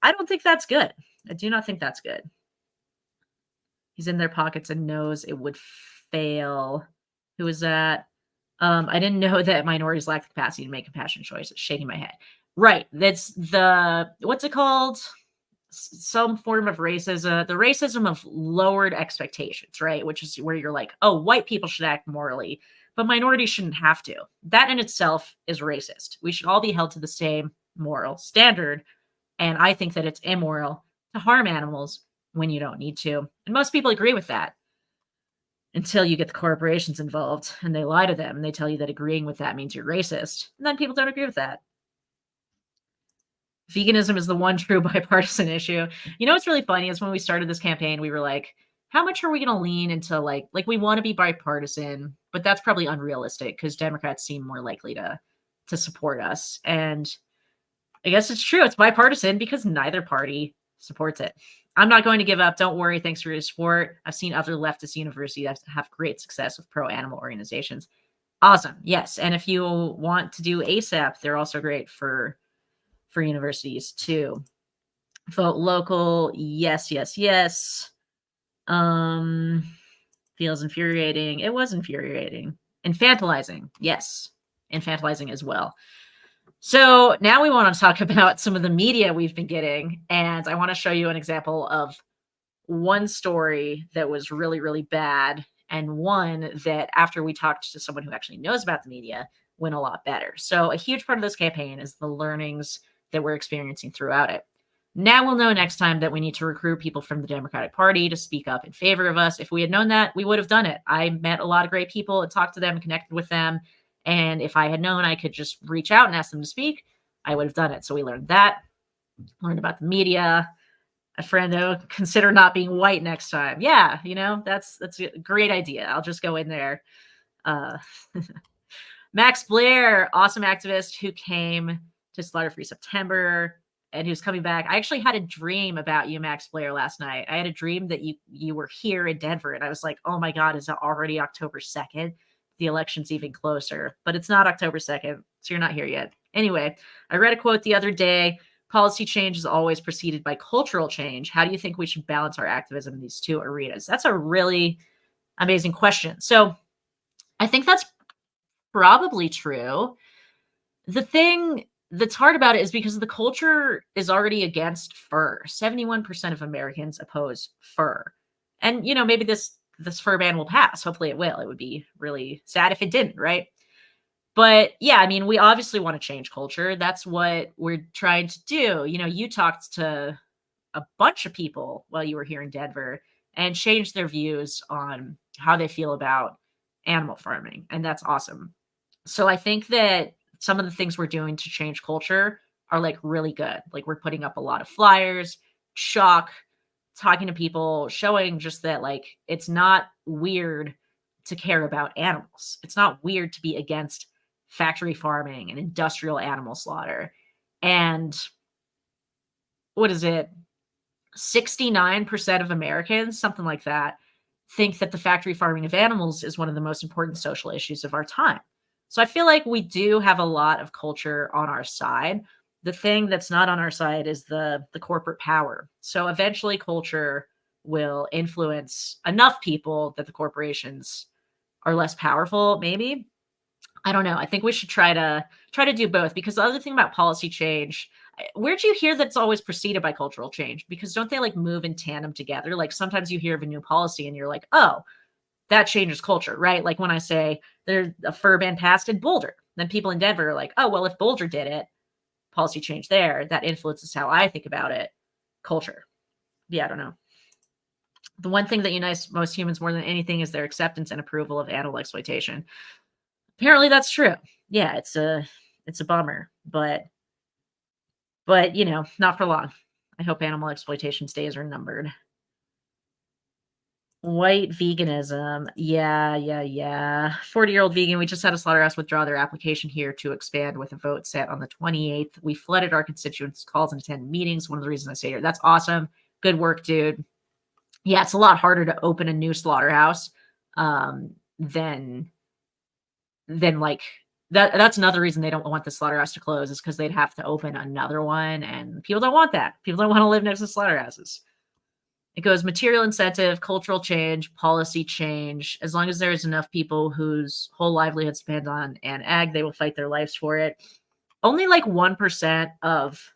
I don't think that's good. I do not think that's good. He's in their pockets and knows it would fail. Who is that? I didn't know that minorities lack the capacity to make compassionate choices. Shaking my head. Right. That's what's it called? Some form of racism. The racism of lowered expectations, right? Which is where you're like, oh, white people should act morally, but minorities shouldn't have to. That in itself is racist. We should all be held to the same moral standard. And I think that it's immoral to harm animals when you don't need to. And most people agree with that until you get the corporations involved and they lie to them and they tell you that agreeing with that means you're racist. And then people don't agree with that. Veganism is the one true bipartisan issue. What's really funny is when we started this campaign, we were like, how much are we going to lean into like we want to be bipartisan, but that's probably unrealistic because Democrats seem more likely to support us. And I guess it's true. It's bipartisan because neither party supports it. I'm not going to give up. Don't worry. Thanks for your support. I've seen other leftist universities have great success with pro-animal organizations. Awesome. Yes. And if you want to do ASAP, they're also great for universities too. Vote local. Yes. Feels infuriating. It was infuriating. Infantilizing. Yes. Infantilizing as well. So now we want to talk about some of the media we've been getting, and I want to show you an example of one story that was really, really bad, and one that after we talked to someone who actually knows about the media went a lot better. So a huge part of this campaign is the learnings that we're experiencing throughout it. Now we'll know next time that we need to recruit people from the Democratic Party to speak up in favor of us. If we had known that, we would have done it. I met a lot of great people and talked to them and connected with them. And if I had known I could just reach out and ask them to speak, I would have done it. So we learned that, learned about the media. A friend, consider not being white next time. Yeah, that's a great idea. I'll just go in there. Max Blair, awesome activist who came to Slaughter Free September and who's coming back. I actually had a dream about you, Max Blair, last night. I had a dream that you were here in Denver, and I was like, oh my God, is it already October 2nd? The election's even closer, but it's not October 2nd, so you're not here yet. Anyway, I read a quote the other day. Policy change is always preceded by cultural change. How do you think we should balance our activism in these two arenas? That's a really amazing question. So I think that's probably true. The thing that's hard about it is because the culture is already against fur. 71% of Americans oppose fur. And, maybe this fur ban will pass. Hopefully it will. It would be really sad if it didn't, right? But yeah, I mean, we obviously want to change culture. That's what we're trying to do. You talked to a bunch of people while you were here in Denver and changed their views on how they feel about animal farming. And that's awesome. So I think that some of the things we're doing to change culture are like really good. Like we're putting up a lot of flyers, chalk, talking to people, showing just that like it's not weird to care about animals. It's not weird to be against factory farming and industrial animal slaughter. And what is it? 69% of Americans, something like that, think that the factory farming of animals is one of the most important social issues of our time. So I feel like we do have a lot of culture on our side. The thing that's not on our side is the corporate power. So eventually culture will influence enough people that the corporations are less powerful, maybe. I don't know. I think we should try to do both, because the other thing about policy change, where'd you hear that it's always preceded by cultural change? Because don't they like move in tandem together? Like sometimes you hear of a new policy and you're like, oh, that changes culture, right? Like when I say there's a fur ban passed in Boulder, then people in Denver are like, oh, well, if Boulder did it, policy change there, that influences how I think about it, culture. Yeah, I don't know. The one thing that unites most humans more than anything is their acceptance and approval of animal exploitation. Apparently that's true. Yeah, it's a bummer, but not for long. I hope animal exploitation days are numbered. White veganism. Yeah. 40-year-old vegan. We just had a slaughterhouse withdraw their application here to expand with a vote set on the 28th. We flooded our constituents' calls and attended meetings. One of the reasons I stay here. That's awesome. Good work, dude. Yeah, it's a lot harder to open a new slaughterhouse than like that's another reason they don't want the slaughterhouse to close, is because they'd have to open another one, and people don't want that. People don't want to live next to slaughterhouses. It goes material incentive, cultural change, policy change. As long as there's enough people whose whole livelihoods depend on an ag, they will fight their lives for it. Only like 1% of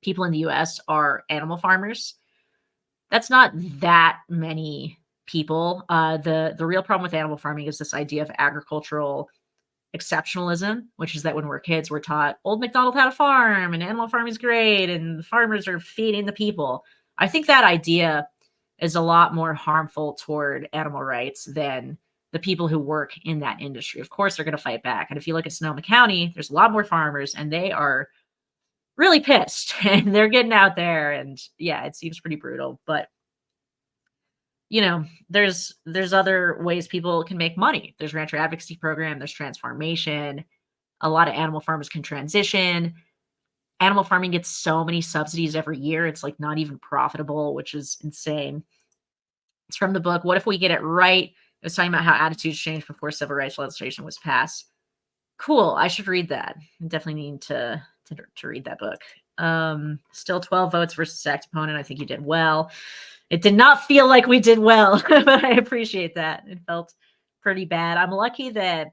people in the US are animal farmers. That's not that many people. The real problem with animal farming is this idea of agricultural exceptionalism, which is that when we're kids, we're taught old MacDonald had a farm and animal farming is great and the farmers are feeding the people. I think that idea is a lot more harmful toward animal rights than the people who work in that industry. Of course, they're going to fight back. And if you look at Sonoma County, there's a lot more farmers and they are really pissed and they're getting out there. And yeah, it seems pretty brutal. But there's other ways people can make money. There's rancher advocacy program, there's transformation. A lot of animal farmers can transition. Animal farming gets so many subsidies every year. It's like not even profitable, which is insane. It's from the book, What If We Get It Right? It was talking about how attitudes changed before civil rights legislation was passed. Cool. I should read that. I definitely need to read that book. Still 12 votes versus stacked opponent. I think you did well. It did not feel like we did well, but I appreciate that. It felt pretty bad. I'm lucky that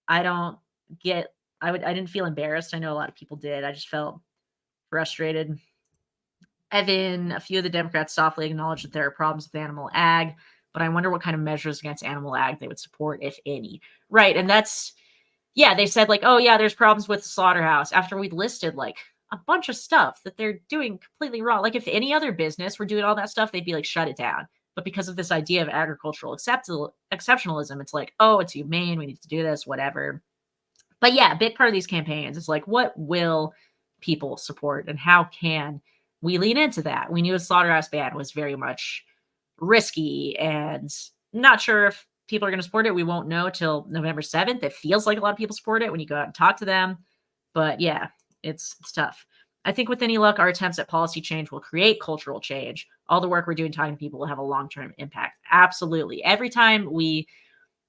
I didn't feel embarrassed. I know a lot of people did. I just felt frustrated. Evan, a few of the Democrats softly acknowledged that there are problems with animal ag, but I wonder what kind of measures against animal ag they would support, if any. Right. And they said like, oh yeah, there's problems with the slaughterhouse after we listed like a bunch of stuff that they're doing completely wrong. Like if any other business were doing all that stuff, they'd be like, shut it down. But because of this idea of agricultural exceptionalism, it's like, oh, it's humane. We need to do this, whatever. But yeah, a big part of these campaigns is like, what will people support and how can we lean into that? We knew a slaughterhouse ban was very much risky and not sure if people are going to support it. We won't know till November 7th. It feels like a lot of people support it when you go out and talk to them. But yeah, it's tough. I think with any luck, our attempts at policy change will create cultural change. All the work we're doing talking to people will have a long-term impact. Absolutely. Every time we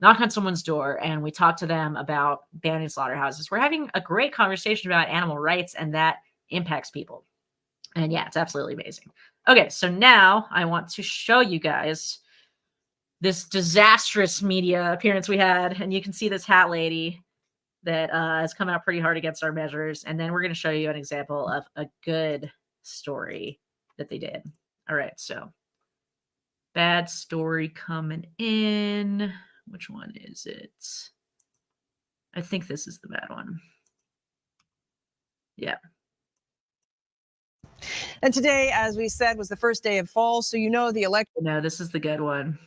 knock on someone's door and we talk to them about banning slaughterhouses, we're having a great conversation about animal rights, and that impacts people. And yeah, it's absolutely amazing. Okay, so now I want to show you guys this disastrous media appearance we had, and you can see this hat lady. that has come out pretty hard against our measures. And then we're going to show you an example of a good story that they did. All right, so bad story coming in. Which one is it? I think this is the bad one. Yeah. And today, as we said, was the first day of fall, so you know the election. No, this is the good one.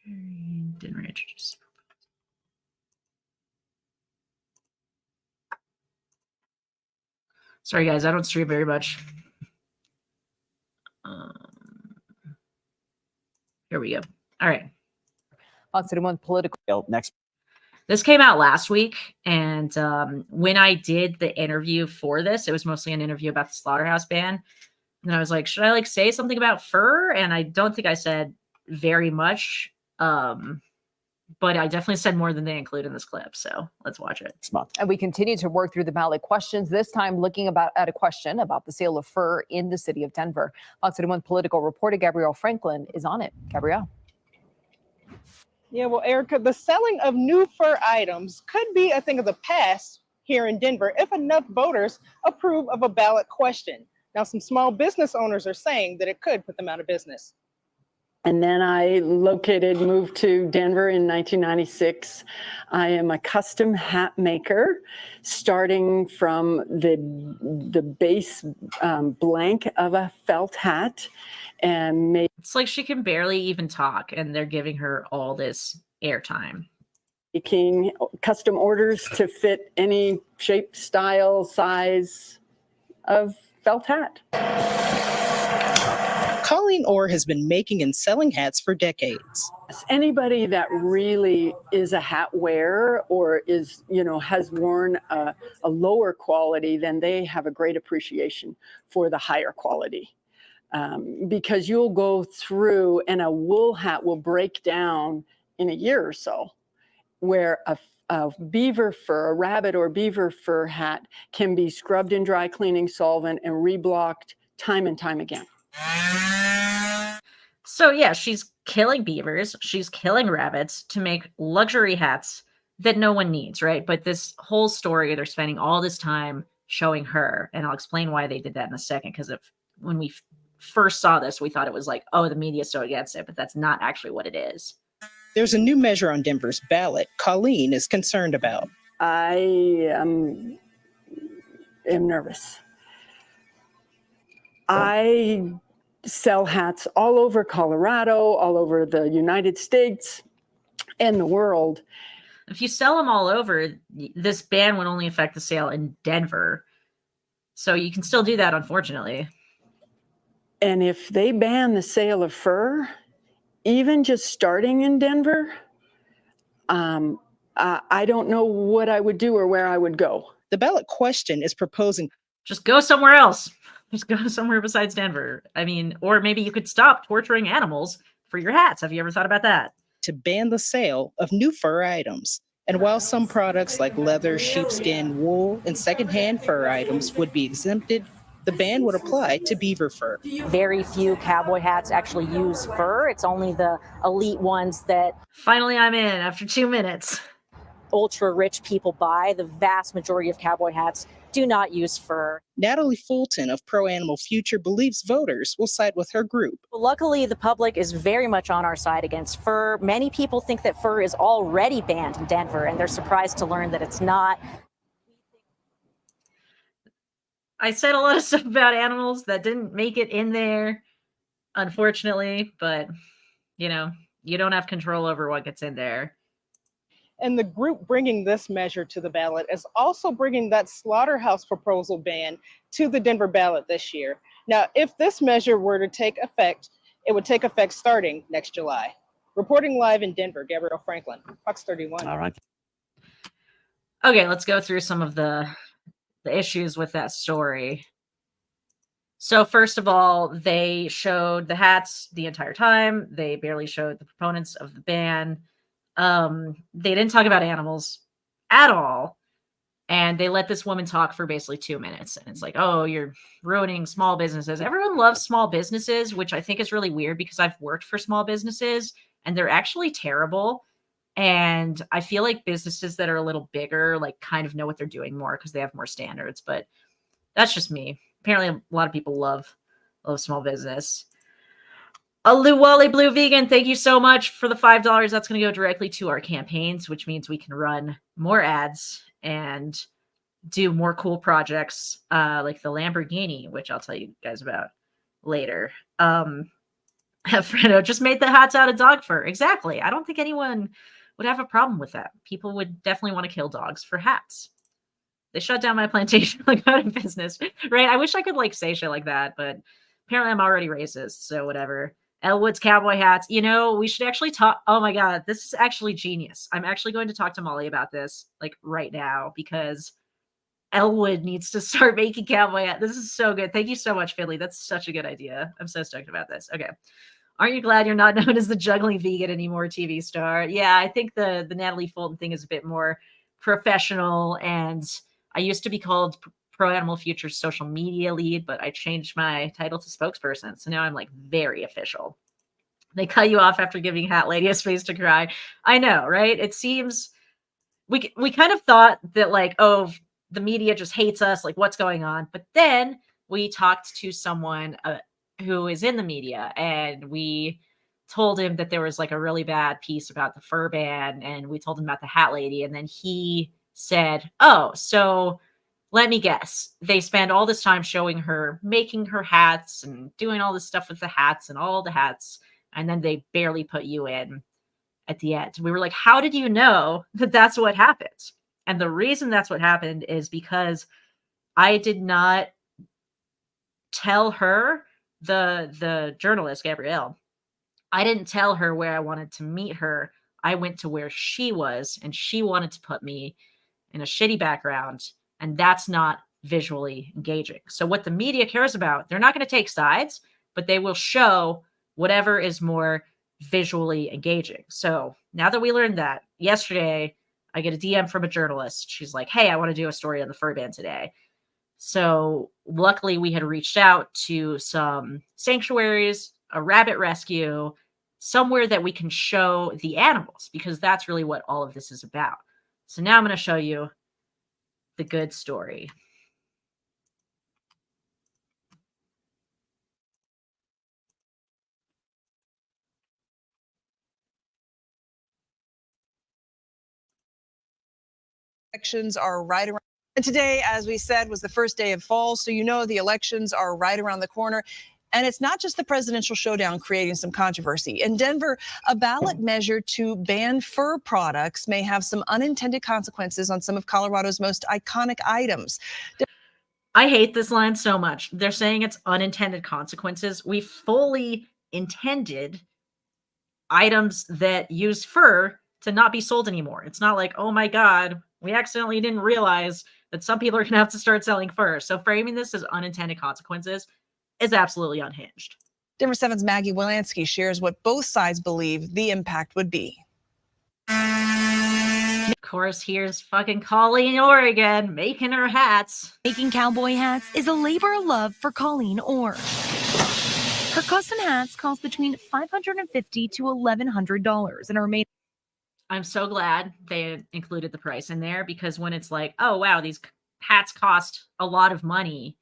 Didn't introduce. Sorry, guys, I don't stream very much. Here we go. All right. Fox 31 political. Next. This came out last week, and when I did the interview for this, it was mostly an interview about the slaughterhouse ban. And I was like, should I like say something about fur? And I don't think I said very much, but I definitely said more than they include in this clip. So let's watch it. And we continue to work through the ballot questions, this time looking at a question about the sale of fur in the city of Denver. Fox 31 political reporter Gabrielle Franklin is on it. Gabrielle. Yeah, well, Erica, the selling of new fur items could be a thing of the past here in Denver if enough voters approve of a ballot question. Now, some small business owners are saying that it could put them out of business. And then I moved to Denver in 1996. I am a custom hat maker, starting from the base blank of a felt hat and it's like she can barely even talk, and they're giving her all this airtime. Making custom orders to fit any shape, style, size of felt hat. Colleen Orr has been making and selling hats for decades. Anybody that really is a hat wearer or is, has worn a lower quality, then they have a great appreciation for the higher quality. Because you'll go through and a wool hat will break down in a year or so, where a beaver fur, a rabbit or beaver fur hat can be scrubbed in dry cleaning solvent and reblocked time and time again. So yeah, she's killing beavers, she's killing rabbits to make luxury hats that no one needs, right? But this whole story, they're spending all this time showing her, and I'll explain why they did that in a second, because when we first saw this, we thought it was like, oh, the media's so against it, but that's not actually what it is. There's a new measure on Denver's ballot Colleen is concerned about. I am nervous. I sell hats all over Colorado, all over the United States and the world. If you sell them all over, this ban would only affect the sale in Denver. So you can still do that, unfortunately. And if they ban the sale of fur, even just starting in Denver, I don't know what I would do or where I would go. The ballot question is proposing just go somewhere else. Just go somewhere besides Denver. I mean, or maybe you could stop torturing animals for your hats. Have you ever thought about that? To ban the sale of new fur items. And while some products like leather, sheepskin, wool, and secondhand fur items would be exempted, the ban would apply to beaver fur. Very few cowboy hats actually use fur. It's only the elite ones that finally I'm in after 2 minutes. Ultra rich people buy. The vast majority of cowboy hats do not use fur. Natalie Fulton of Pro Animal Future believes voters will side with her group. Luckily, the public is very much on our side against fur. Many people think that fur is already banned in Denver, and they're surprised to learn that it's not. I said a lot of stuff about animals that didn't make it in there, unfortunately, but, you don't have control over what gets in there. And the group bringing this measure to the ballot is also bringing that slaughterhouse proposal ban to the Denver ballot this year. Now, if this measure were to take effect, it would take effect starting next July. Reporting live in Denver, Gabrielle Franklin, Fox 31. All right. Okay, let's go through some of the issues with that story. So first of all, they showed the hats the entire time. They barely showed the proponents of the ban. They didn't talk about animals at all. And they let this woman talk for basically 2 minutes. And it's like, oh, you're ruining small businesses. Everyone loves small businesses, which I think is really weird because I've worked for small businesses and they're actually terrible. And I feel like businesses that are a little bigger, like kind of know what they're doing more because they have more standards. But that's just me. Apparently, a lot of people love small business. Aluwale Blue Vegan, thank you so much for the $5. That's going to go directly to our campaigns, which means we can run more ads and do more cool projects like the Lamborghini, which I'll tell you guys about later. Fredo just made the hats out of dog fur. Exactly. I don't think anyone would have a problem with that. People would definitely want to kill dogs for hats. They shut down my plantation, like out of business, right? I wish I could like say shit like that, but apparently I'm already racist, so whatever. Elwood's cowboy hats. You know, we should actually talk. Oh my God, this is actually genius. I'm actually going to talk to Molly about this like right now because Elwood needs to start making cowboy hats. This is so good. Thank you so much, Finley. That's such a good idea. I'm so stoked about this. Okay. Aren't you glad you're not known as the juggling vegan anymore, TV star? Yeah, I think the Natalie Fulton thing is a bit more professional, and I used to be called Pro Animal Future's social media lead, but I changed my title to spokesperson. So now I'm like very official. They cut you off after giving Hat Lady a space to cry. I know, right? It seems we kind of thought that like, oh, the media just hates us. Like, what's going on? But then we talked to someone who is in the media, and we told him that there was like a really bad piece about the fur ban, and we told him about the Hat Lady, and then he said, oh, so let me guess. They spend all this time showing her making her hats and doing all this stuff with the hats and all the hats, and then they barely put you in at the end. We were like, how did you know that that's what happened? And the reason that's what happened is because I did not tell her, the journalist, Gabrielle, I didn't tell her where I wanted to meet her. I went to where she was, and she wanted to put me in a shitty background, and that's not visually engaging. So what the media cares about, they're not going to take sides, but they will show whatever is more visually engaging. So now that we learned that, yesterday I get a DM from a journalist. She's like, hey, I want to do a story on the fur ban today. So luckily we had reached out to some sanctuaries, a rabbit rescue, somewhere that we can show the animals, because that's really what all of this is about. So now I'm going to show you the good story. Elections are right around. And today, as we said, was the first day of fall. So, you know, the elections are right around the corner. And it's not just the presidential showdown creating some controversy. In Denver, a ballot measure to ban fur products may have some unintended consequences on some of Colorado's most iconic items. I hate this line so much. They're saying it's unintended consequences. We fully intended items that use fur to not be sold anymore. It's not like, oh my God, we accidentally didn't realize that some people are going to have to start selling fur. So framing this as unintended consequences is absolutely unhinged. Denver 7's Maggie Wilansky shares what both sides believe the impact would be. Of course, here's fucking Colleen Orr again, making her hats. Making cowboy hats is a labor of love for Colleen Orr. Her custom hats cost between $550 to $1,100 and are made. I'm so glad they included the price in there, because when it's like, oh wow, these hats cost a lot of money,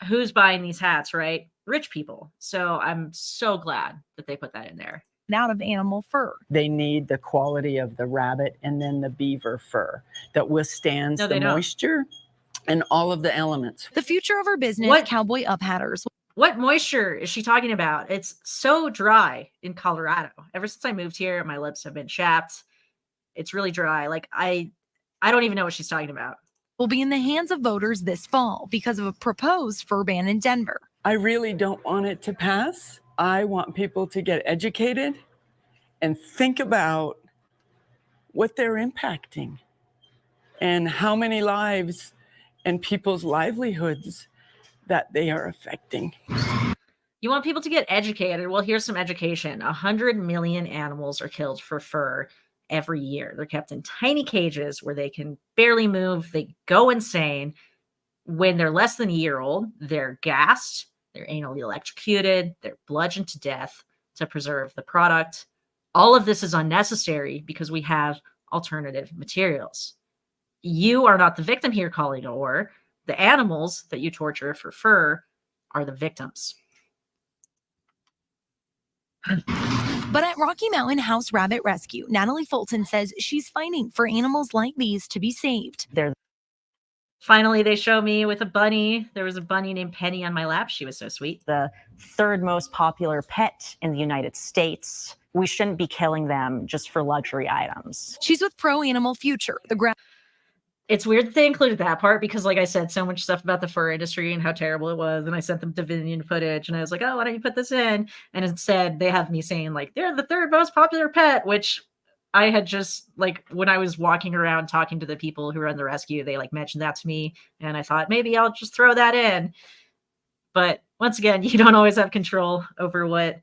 who's buying these hats, right? Rich people. So I'm so glad that they put that in there. Out of animal fur. They need the quality of the rabbit and then the beaver fur that withstands the moisture and all of the elements. The future of her business, Cowboy Up Hatters. What moisture is she talking about? It's so dry in Colorado. Ever since I moved here, my lips have been chapped. It's really dry. Like I don't even know what she's talking about. Will be in the hands of voters this fall because of a proposed fur ban in Denver. I really don't want it to pass. I want people to get educated and think about what they're impacting and how many lives and people's livelihoods that they are affecting. You want people to get educated? Well, here's some education. 100 million animals are killed for fur every year. They're kept in tiny cages where they can barely move. They go insane. When they're less than a year old, they're gassed, they're anally electrocuted, they're bludgeoned to death to preserve the product. All of this is unnecessary because we have alternative materials. You are not the victim here, Colleen Orr. The animals that you torture for fur are the victims. But at Rocky Mountain House Rabbit Rescue, Natalie Fulton says she's fighting for animals like these to be saved. Finally, they show me with a bunny. There was a bunny named Penny on my lap. She was so sweet. The third most popular pet in the United States. We shouldn't be killing them just for luxury items. She's with Pro Animal Future, It's weird that they included that part because, like I said, so much stuff about the fur industry and how terrible it was. And I sent them Dominion footage and I was like, oh, why don't you put this in? And instead they have me saying like, they're the third most popular pet, which I had just like, when I was walking around talking to the people who run the rescue, they like mentioned that to me. And I thought maybe I'll just throw that in. But once again, you don't always have control over what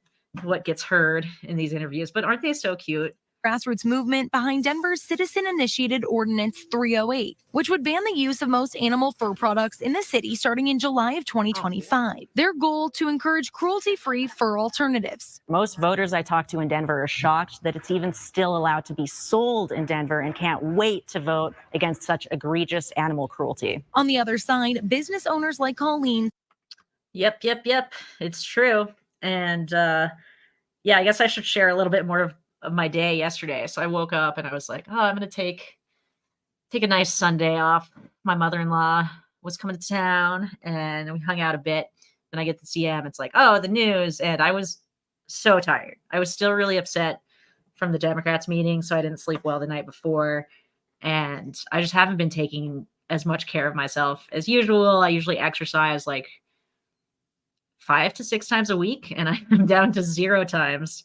gets heard in these interviews, but aren't they so cute? grassroots movement behind Denver's citizen-initiated Ordinance 308, which would ban the use of most animal fur products in the city starting in July of 2025. Their goal to encourage cruelty-free fur alternatives. Most voters I talked to in Denver are shocked that it's even still allowed to be sold in Denver and can't wait to vote against such egregious animal cruelty. On the other side, business owners like Colleen. Yep. It's true. And yeah, I guess I should share a little bit more of my day yesterday. So I woke up and I was like, oh, I'm going to take a nice Sunday off. My mother-in-law was coming to town and we hung out a bit. Then I get the DM. It's like, oh, the news. And I was so tired. I was still really upset from the Democrats meeting. So I didn't sleep well the night before. And I just haven't been taking as much care of myself as usual. I usually exercise like 5 to 6 times a week. And I'm down to 0 times.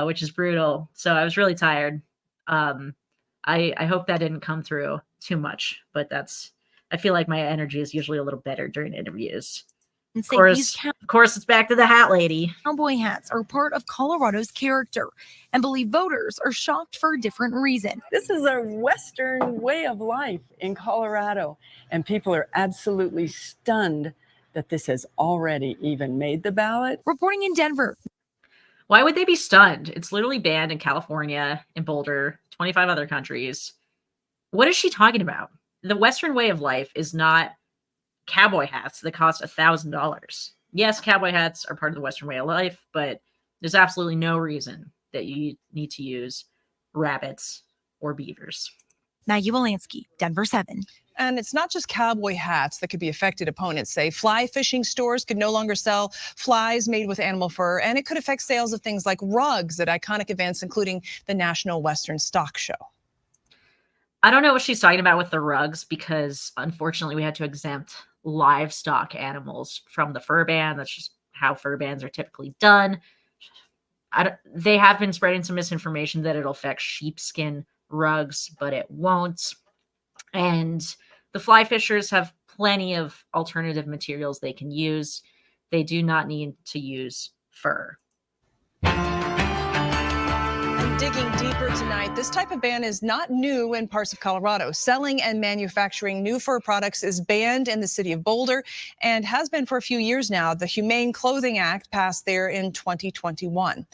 Which is brutal. So I was really tired. I hope that didn't come through too much, but I feel like my energy is usually a little better during interviews. Of course, it's back to the hat lady. Cowboy hats are part of Colorado's character and believe voters are shocked for a different reason. This is a Western way of life in Colorado, and people are absolutely stunned that this has already even made the ballot. Reporting in Denver. Why would they be stunned? It's literally banned in California, in Boulder, 25 other countries. What is she talking about? The Western way of life is not cowboy hats that cost $1,000. Yes, cowboy hats are part of the Western way of life, but there's absolutely no reason that you need to use rabbits or beavers. Maggie Wolanski, Denver 7. And it's not just cowboy hats that could be affected, opponents say. Fly fishing stores could no longer sell flies made with animal fur, and it could affect sales of things like rugs at iconic events, including the National Western Stock Show. I don't know what she's talking about with the rugs because, unfortunately, we had to exempt livestock animals from the fur ban. That's just how fur bans are typically done. They have been spreading some misinformation that it'll affect sheepskin rugs, but it won't. And the fly fishers have plenty of alternative materials they can use. They do not need to use fur. And digging deeper tonight, this type of ban is not new in parts of Colorado. Selling and manufacturing new fur products is banned in the city of Boulder and has been for a few years now. The Humane Clothing Act passed there in 2021.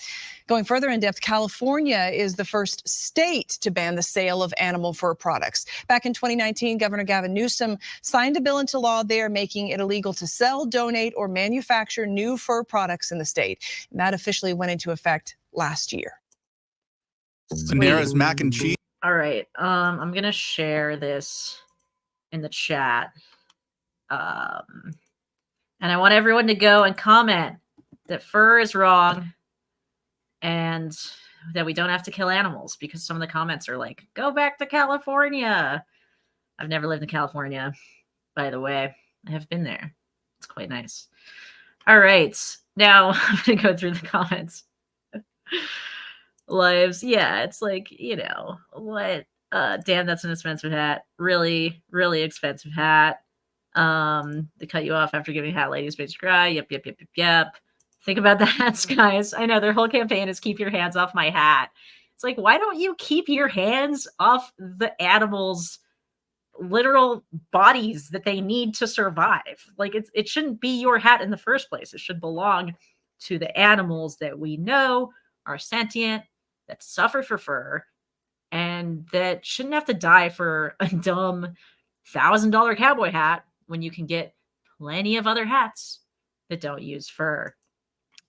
Going further in depth, California is the first state to ban the sale of animal fur products. Back in 2019, Governor Gavin Newsom signed a bill into law there making it illegal to sell, donate, or manufacture new fur products in the state. And that officially went into effect last year. Panera's mac and cheese. All right. I'm going to share this in the chat. And I want everyone to go and comment that fur is wrong and that we don't have to kill animals, because some of the comments are like, go back to California. I've never lived in California, by the way. I have been there. It's quite nice. All right. Now I'm going to go through the comments. Lives. Yeah, it's like, what? Damn, that's an expensive hat. Really, really expensive hat. They cut you off after giving hat lady space to cry. Yep. Think about the hats, guys. I know their whole campaign is keep your hands off my hat. It's like, why don't you keep your hands off the animals' literal bodies that they need to survive? Like, it shouldn't be your hat in the first place. It should belong to the animals that we know are sentient that suffer for fur and that shouldn't have to die for a dumb $1,000 cowboy hat when you can get plenty of other hats that don't use fur.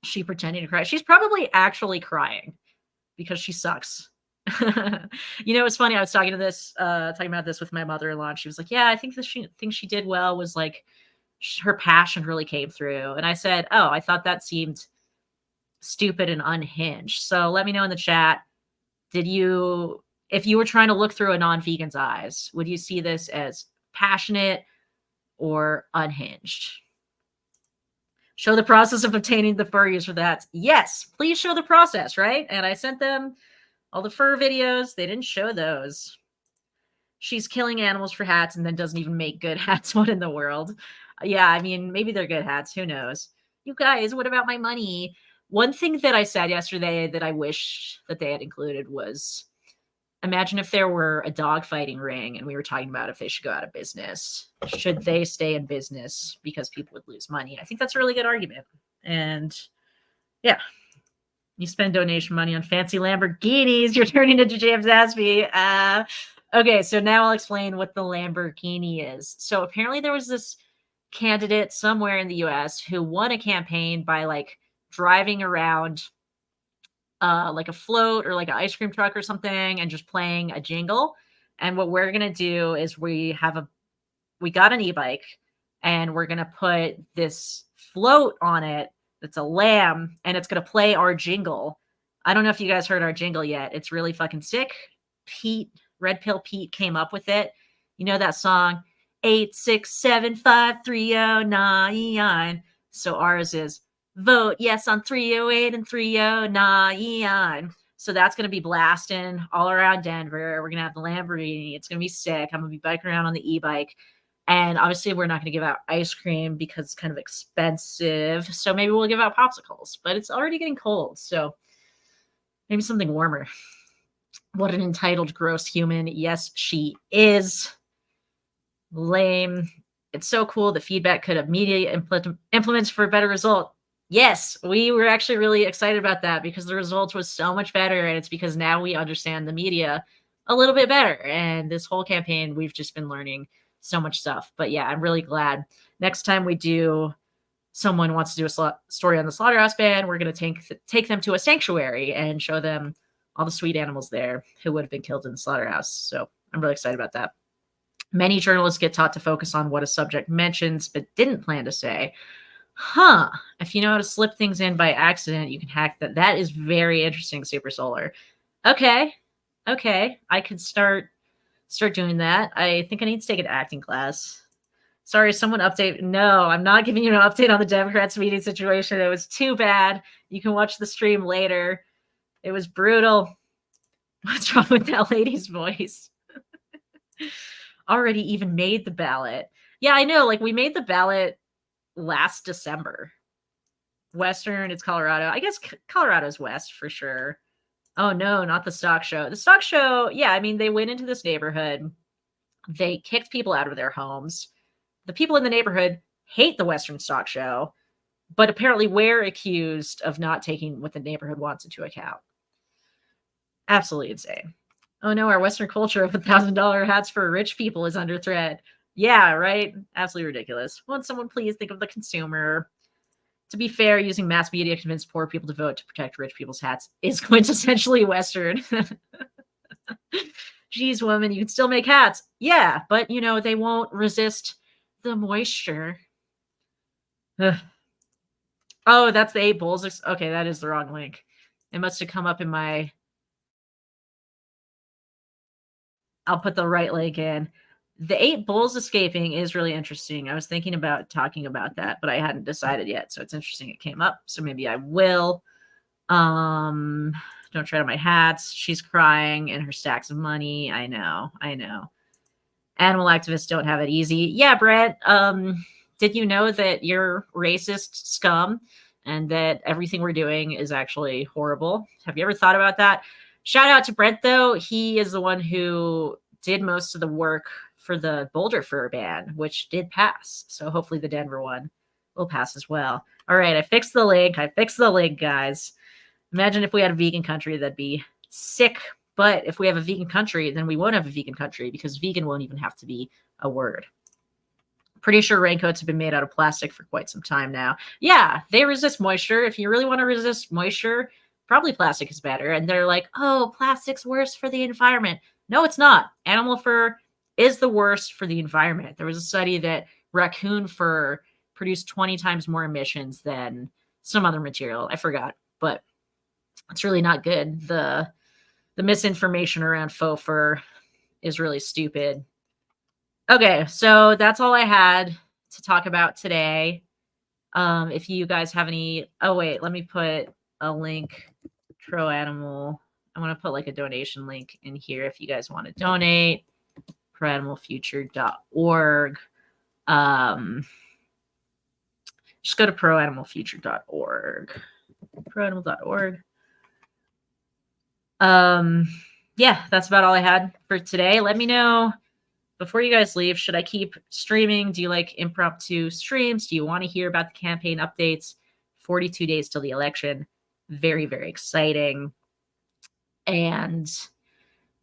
She pretending to cry. She's probably actually crying because she sucks. It's funny. I was talking about this with my mother-in-law. And she was like, "Yeah, I think the thing she did well was like her passion really came through." And I said, "Oh, I thought that seemed stupid and unhinged." So let me know in the chat. If you were trying to look through a non-vegan's eyes, would you see this as passionate or unhinged? Show the process of obtaining the fur used for the hats. Yes, please show the process, right? And I sent them all the fur videos. They didn't show those. She's killing animals for hats and then doesn't even make good hats. What in the world? Yeah, I mean, maybe they're good hats. Who knows? You guys, what about my money? One thing that I said yesterday that I wish that they had included was, imagine if there were a dog fighting ring and we were talking about if they should go out of business. Should they stay in business because people would lose money? I think that's a really good argument. And yeah, you spend donation money on fancy Lamborghinis, you're turning into James Aspie. Okay, so now I'll explain what the Lamborghini is. So apparently there was this candidate somewhere in the US who won a campaign by like driving around like a float or like an ice cream truck or something and just playing a jingle. And what we're going to do is we got an e-bike and we're going to put this float on it that's a lamb and it's going to play our jingle. I don't know if you guys heard our jingle yet. It's really fucking sick. Red Pill Pete came up with it. You know that song, 8675309. So ours is vote yes on 308 and 309. So that's going to be blasting all around Denver. We're going to have the Lamborghini. It's going to be sick. I'm going to be biking around on the e-bike. And obviously we're not going to give out ice cream because it's kind of expensive. So maybe we'll give out popsicles. But it's already getting cold. So maybe something warmer. What an entitled, gross human. Yes, she is. Lame. It's so cool. The feedback could immediately implement for a better result. Yes, we were actually really excited about that because the results was so much better. And it's because now we understand the media a little bit better. And this whole campaign, we've just been learning so much stuff. But yeah, I'm really glad. Next time someone wants to do a story on the slaughterhouse ban, we're going to take them to a sanctuary and show them all the sweet animals there who would have been killed in the slaughterhouse. So I'm really excited about that. Many journalists get taught to focus on what a subject mentions but didn't plan to say. If you know how to slip things in by accident, you can hack that. That is very interesting, Super Solar. Okay. I could start doing that. I think I need to take an acting class. Sorry, someone update. No, I'm not giving you an update on the Democrats meeting situation. It was too bad. You can watch the stream later. It was brutal. What's wrong with that lady's voice? Already even made the ballot. Yeah, I know. Like, we made the ballot last December. Western, it's Colorado. I guess Colorado's west for sure. Oh, no, not the stock show. The stock show, yeah, I mean, they went into this neighborhood. They kicked people out of their homes. The people in the neighborhood hate the Western stock show, but apparently we're accused of not taking what the neighborhood wants into account. Absolutely insane. Oh no, our Western culture of $1,000 hats for rich people is under threat. Yeah, right? Absolutely ridiculous. Won't someone please think of the consumer? To be fair, using mass media to convince poor people to vote to protect rich people's hats is quintessentially Western. Geez, woman, you can still make hats. Yeah, but, they won't resist the moisture. Ugh. Oh, that's the 8 Bulls. Okay, that is the wrong link. It must have come up in my... I'll put the right link in. The 8 Bulls escaping is really interesting. I was thinking about talking about that, but I hadn't decided yet. So it's interesting it came up. So maybe I will. Don't tread on my hats. She's crying in her stacks of money. I know. Animal activists don't have it easy. Yeah, Brett. Did you know that you're racist scum and that everything we're doing is actually horrible? Have you ever thought about that? Shout out to Brent, though. He is the one who did most of the work for the Boulder fur ban, which did pass. So hopefully the Denver one will pass as well. All right, I fixed the link, guys. Imagine if we had a vegan country, that'd be sick. But if we have a vegan country, then we won't have a vegan country because vegan won't even have to be a word. Pretty sure raincoats have been made out of plastic for quite some time now. Yeah, they resist moisture. If you really want to resist moisture, probably plastic is better. And they're like, oh, plastic's worse for the environment. No, it's not. Animal fur is the worst for the environment. There was a study that raccoon fur produced 20 times more emissions than some other material. I forgot, but it's really not good. The misinformation around faux fur is really stupid. Okay, so that's all I had to talk about today. If you guys have any, oh wait, let me put a link. Pro Animal. I want to put like a donation link in here if you guys want to donate. proanimalfuture.org. Just go to proanimalfuture.org. proanimal.org. Yeah, that's about all I had for today. Let me know before you guys leave, should I keep streaming? Do you like impromptu streams? Do you want to hear about the campaign updates? 42 days till the election. Very, very exciting. And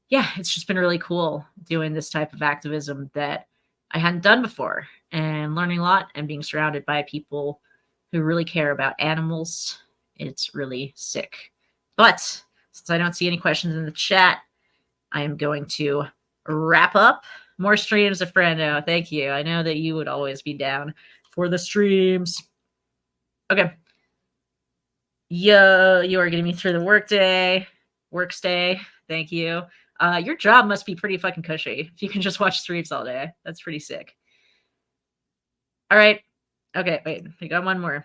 yeah, it's just been really cool doing this type of activism that I hadn't done before and learning a lot and being surrounded by people who really care about animals. It's really sick. But since I don't see any questions in the chat, I am going to wrap up. More streams, a friendo. Thank you. I know that you would always be down for the streams. Okay. Yo, you are getting me through the workday. Thank you. Your job must be pretty fucking cushy if you can just watch streams all day. That's pretty sick. All right. Okay, wait. I got one more.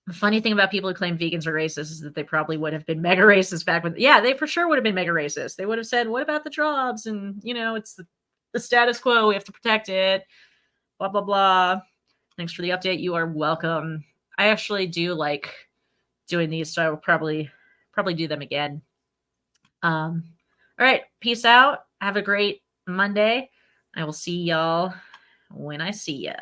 The funny thing about people who claim vegans are racist is that they probably would have been mega racist back when. Yeah, they for sure would have been mega racist. They would have said, "What about the jobs?" And it's the status quo. We have to protect it. Blah blah blah. Thanks for the update. You are welcome. I actually do like doing these, so I will probably do them again. All right. Peace out. Have a great Monday. I will see y'all when I see ya.